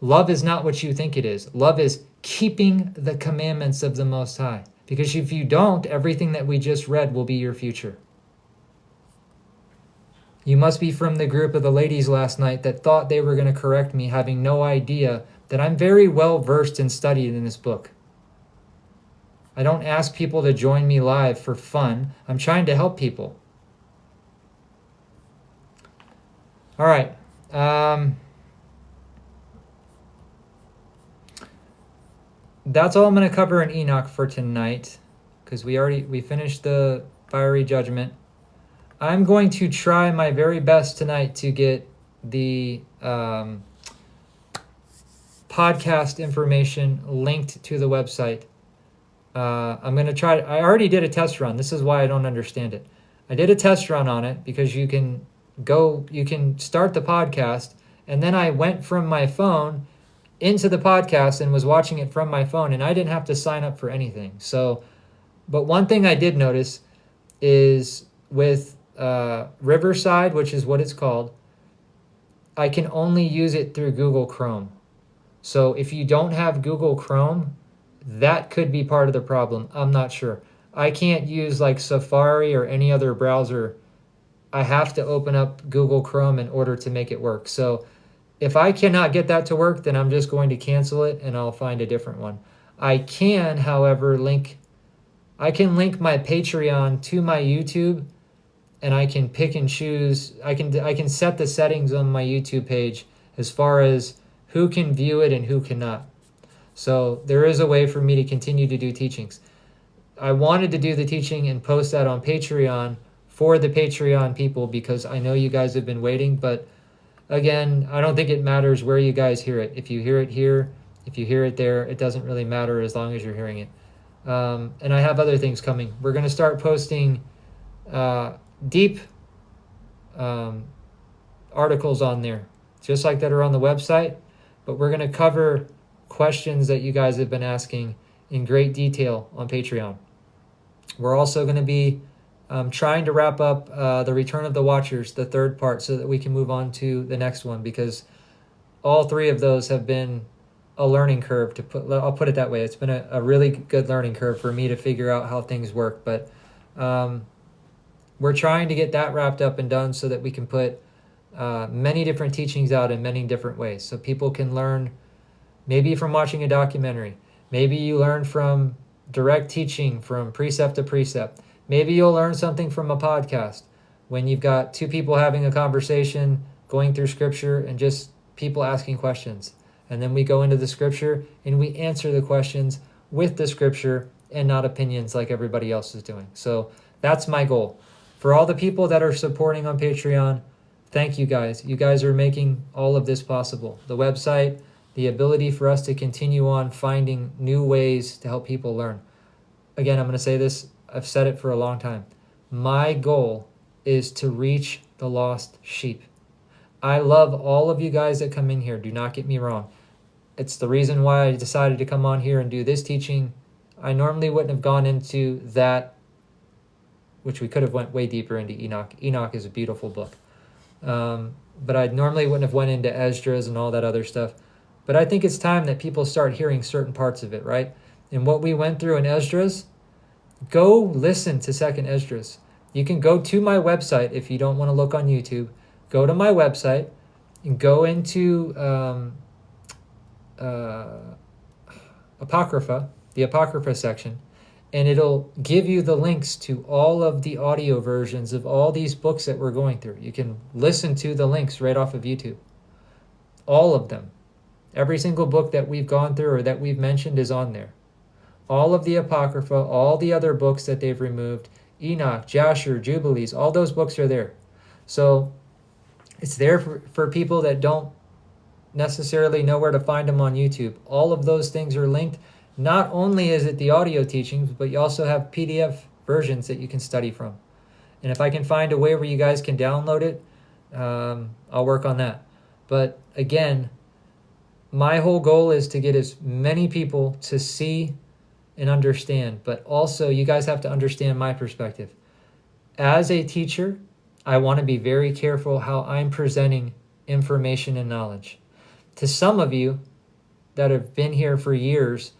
Love is not what you think it is. Love is keeping the commandments of the Most High. Because if you don't, everything that we just read will be your future. You must be from the group of the ladies last night that thought they were going to correct me, having no idea that I'm very well versed and studied in this book. I don't ask people to join me live for fun. I'm trying to help people. All right. That's all I'm going to cover in Enoch for tonight, because we finished the fiery judgment. I'm going to try my very best tonight to get the podcast information linked to the website. I'm going to try. I already did a test run. This is why I don't understand it. I did a test run on it because you can start the podcast, and then I went from my phone into the podcast and was watching it from my phone, and I didn't have to sign up for anything. So, but one thing I did notice is with Riverside, which is what it's called, I can only use it through Google Chrome. So if you don't have Google Chrome, that could be part of the problem. I'm not sure. I can't use like Safari or any other browser. I have to open up Google Chrome in order to make it work. So if I cannot get that to work, then I'm just going to cancel it and I'll find a different one. I can, however, link my Patreon to my YouTube, and I can pick and choose. I can set the settings on my YouTube page as far as who can view it and who cannot. So there is a way for me to continue to do teachings. I wanted to do the teaching and post that on Patreon for the Patreon people because I know you guys have been waiting, but again, I don't think it matters where you guys hear it. If you hear it here, if you hear it there, it doesn't really matter as long as you're hearing it. And I have other things coming. We're going to start posting deep articles on there, just like that are on the website, but we're going to cover questions that you guys have been asking in great detail on Patreon. We're also going to be trying to wrap up the Return of the Watchers, the third part, so that we can move on to the next one, because all three of those have been a learning curve. I'll put it that way. It's been a really good learning curve for me to figure out how things work, but we're trying to get that wrapped up and done so that we can put many different teachings out in many different ways, so people can learn maybe from watching a documentary. Maybe you learn from direct teaching from precept to precept. Maybe you'll learn something from a podcast when you've got two people having a conversation, going through scripture, and just people asking questions. And then we go into the scripture and we answer the questions with the scripture and not opinions like everybody else is doing. So that's my goal. For all the people that are supporting on Patreon, thank you guys. You guys are making all of this possible. The website, the ability for us to continue on finding new ways to help people learn. Again, I'm going to say this. I've said it for a long time. My goal is to reach the lost sheep. I love all of you guys that come in here. Do not get me wrong. It's the reason why I decided to come on here and do this teaching. I normally wouldn't have gone into that, which we could have went way deeper into Enoch. Enoch is a beautiful book. But I normally wouldn't have went into Ezras and all that other stuff. But I think it's time that people start hearing certain parts of it, right? And what we went through in Ezras, go listen to 2nd Ezras. You can go to my website if you don't want to look on YouTube. Go to my website and go into Apocrypha, the Apocrypha section, and it'll give you the links to all of the audio versions of all these books that we're going through. You can listen to the links right off of YouTube. All of them. Every single book that we've gone through or that we've mentioned is on there. All of the Apocrypha, all the other books that they've removed, Enoch, Jasher, Jubilees, all those books are there. So it's there for people that don't necessarily know where to find them on YouTube. All of those things are linked. Not only is it the audio teachings, but you also have PDF versions that you can study from. And if I can find a way where you guys can download it, I'll work on that. But again, my whole goal is to get as many people to see and understand, but also you guys have to understand my perspective. As a teacher, I want to be very careful how I'm presenting information and knowledge. To some of you that have been here for years,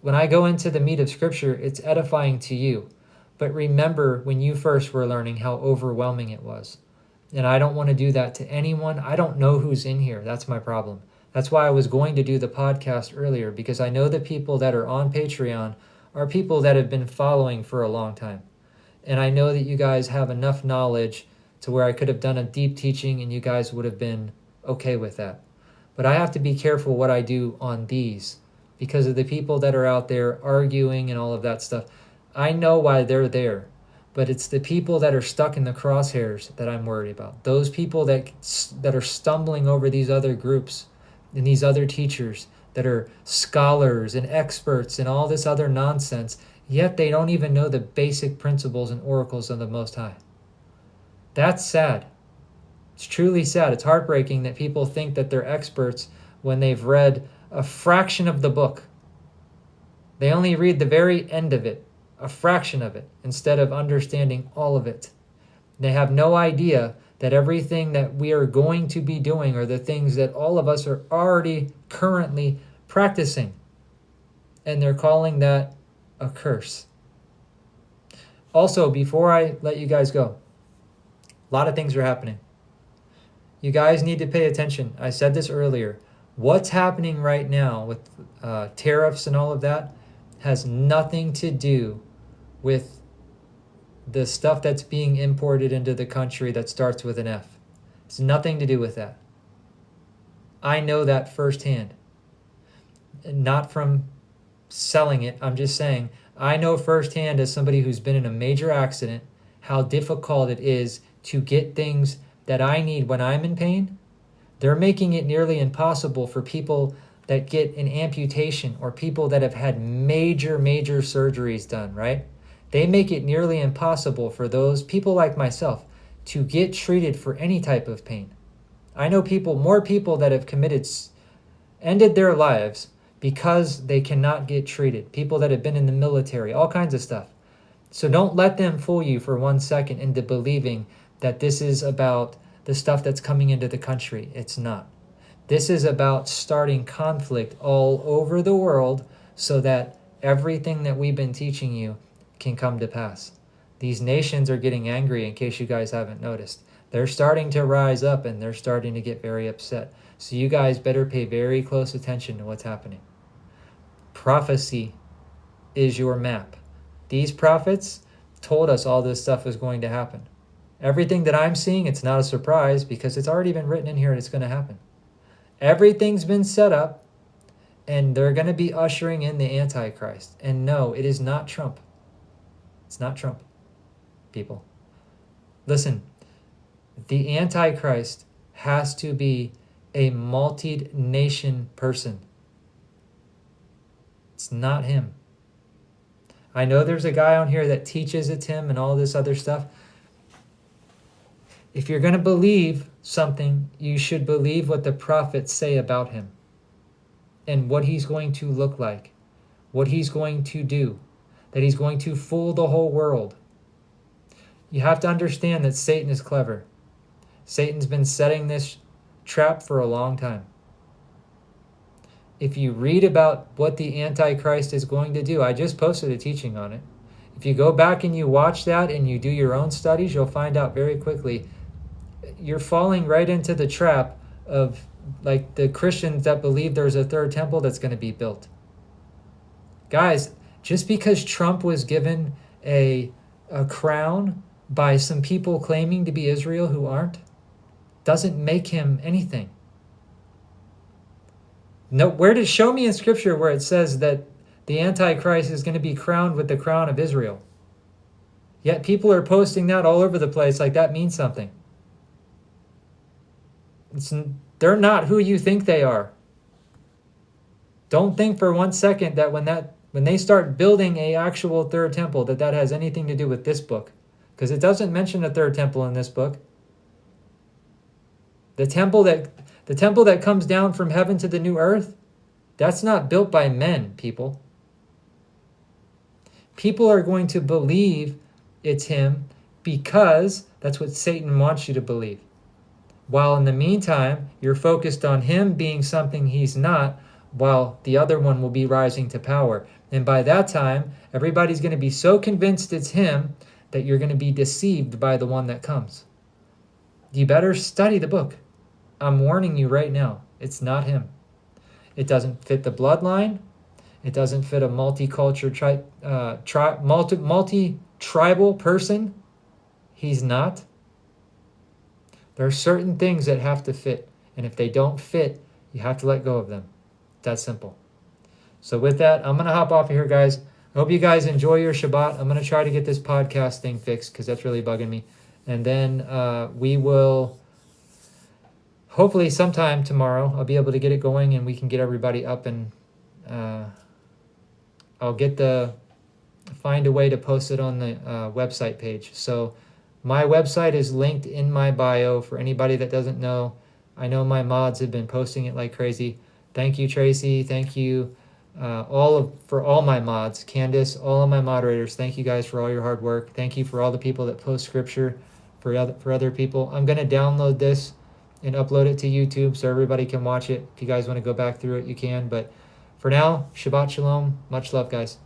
when I go into the meat of Scripture, it's edifying to you. But remember when you first were learning how overwhelming it was. And I don't want to do that to anyone. I don't know who's in here. That's my problem. That's why I was going to do the podcast earlier, because I know the people that are on Patreon are people that have been following for a long time. And I know that you guys have enough knowledge to where I could have done a deep teaching and you guys would have been okay with that. But I have to be careful what I do on these because of the people that are out there arguing and all of that stuff. I know why they're there, but it's the people that are stuck in the crosshairs that I'm worried about. Those people that are stumbling over these other groups and these other teachers that are scholars and experts and all this other nonsense, yet they don't even know the basic principles and oracles of the Most High. That's sad. It's truly sad. It's heartbreaking that people think that they're experts when they've read a fraction of the book. They only read the very end of it, a fraction of it, instead of understanding all of it. They have no idea that everything that we are going to be doing are the things that all of us are already currently practicing. And they're calling that a curse. Also, before I let you guys go, a lot of things are happening. You guys need to pay attention. I said this earlier. What's happening right now with tariffs and all of that has nothing to do with the stuff that's being imported into the country that starts with an F. It's nothing to do with that. I know that firsthand. Not from selling it. I'm just saying, I know firsthand as somebody who's been in a major accident how difficult it is to get things that I need when I'm in pain. They're making it nearly impossible for people that get an amputation or people that have had major surgeries done, right? They make it nearly impossible for those people like myself to get treated for any type of pain. I know more people that have ended their lives because they cannot get treated. People that have been in the military, all kinds of stuff. So don't let them fool you for 1 second into believing that this is about the stuff that's coming into the country. It's not. This is about starting conflict all over the world so that everything that we've been teaching you can come to pass. These nations are getting angry, in case you guys haven't noticed. They're starting to rise up and they're starting to get very upset. So you guys better pay very close attention to what's happening. Prophecy is your map. These prophets told us all this stuff is going to happen. Everything that I'm seeing, it's not a surprise because it's already been written in here and it's going to happen. Everything's been set up and they're going to be ushering in the Antichrist. And no, it is not Trump. It's not Trump, people. Listen, the Antichrist has to be a multi-nation person. It's not him. I know there's a guy on here that teaches it's him and all this other stuff. If you're going to believe something, you should believe what the prophets say about him and what he's going to look like, what he's going to do, that he's going to fool the whole world. You have to understand that Satan is clever. Satan's been setting this trap for a long time. If you read about what the Antichrist is going to do, I just posted a teaching on it. If you go back and you watch that and you do your own studies, you'll find out very quickly you're falling right into the trap of like the Christians that believe there's a third temple that's going to be built. Guys, just because Trump was given a crown by some people claiming to be Israel who aren't, doesn't make him anything. No, show me in Scripture where it says that the Antichrist is going to be crowned with the crown of Israel. Yet people are posting that all over the place like that means something. They're not who you think they are. Don't think for 1 second that when they start building a actual third temple that has anything to do with this book, because it doesn't mention a third temple in this book. The temple that comes down from heaven to the new earth, that's not built by men, people. People are going to believe it's him because that's what Satan wants you to believe. While in the meantime, you're focused on him being something he's not, while the other one will be rising to power. And by that time, everybody's going to be so convinced it's him that you're going to be deceived by the one that comes. You better study the book. I'm warning you right now, it's not him. It doesn't fit the bloodline. It doesn't fit a multicultural, multi-tribal person. He's not. There are certain things that have to fit. And if they don't fit, you have to let go of them. That's simple. So with that, I'm going to hop off here, guys. I hope you guys enjoy your Shabbat. I'm going to try to get this podcast thing fixed because that's really bugging me. And then we will, hopefully sometime tomorrow, I'll be able to get it going and we can get everybody up, and I'll find a way to post it on the website page. So my website is linked in my bio for anybody that doesn't know. I know my mods have been posting it like crazy. Thank you, Tracy. Thank you for all my mods. Candace, all of my moderators, thank you guys for all your hard work. Thank you for all the people that post scripture for other people. I'm going to download this and upload it to YouTube so everybody can watch it. If you guys want to go back through it, you can. But for now, Shabbat Shalom. Much love, guys.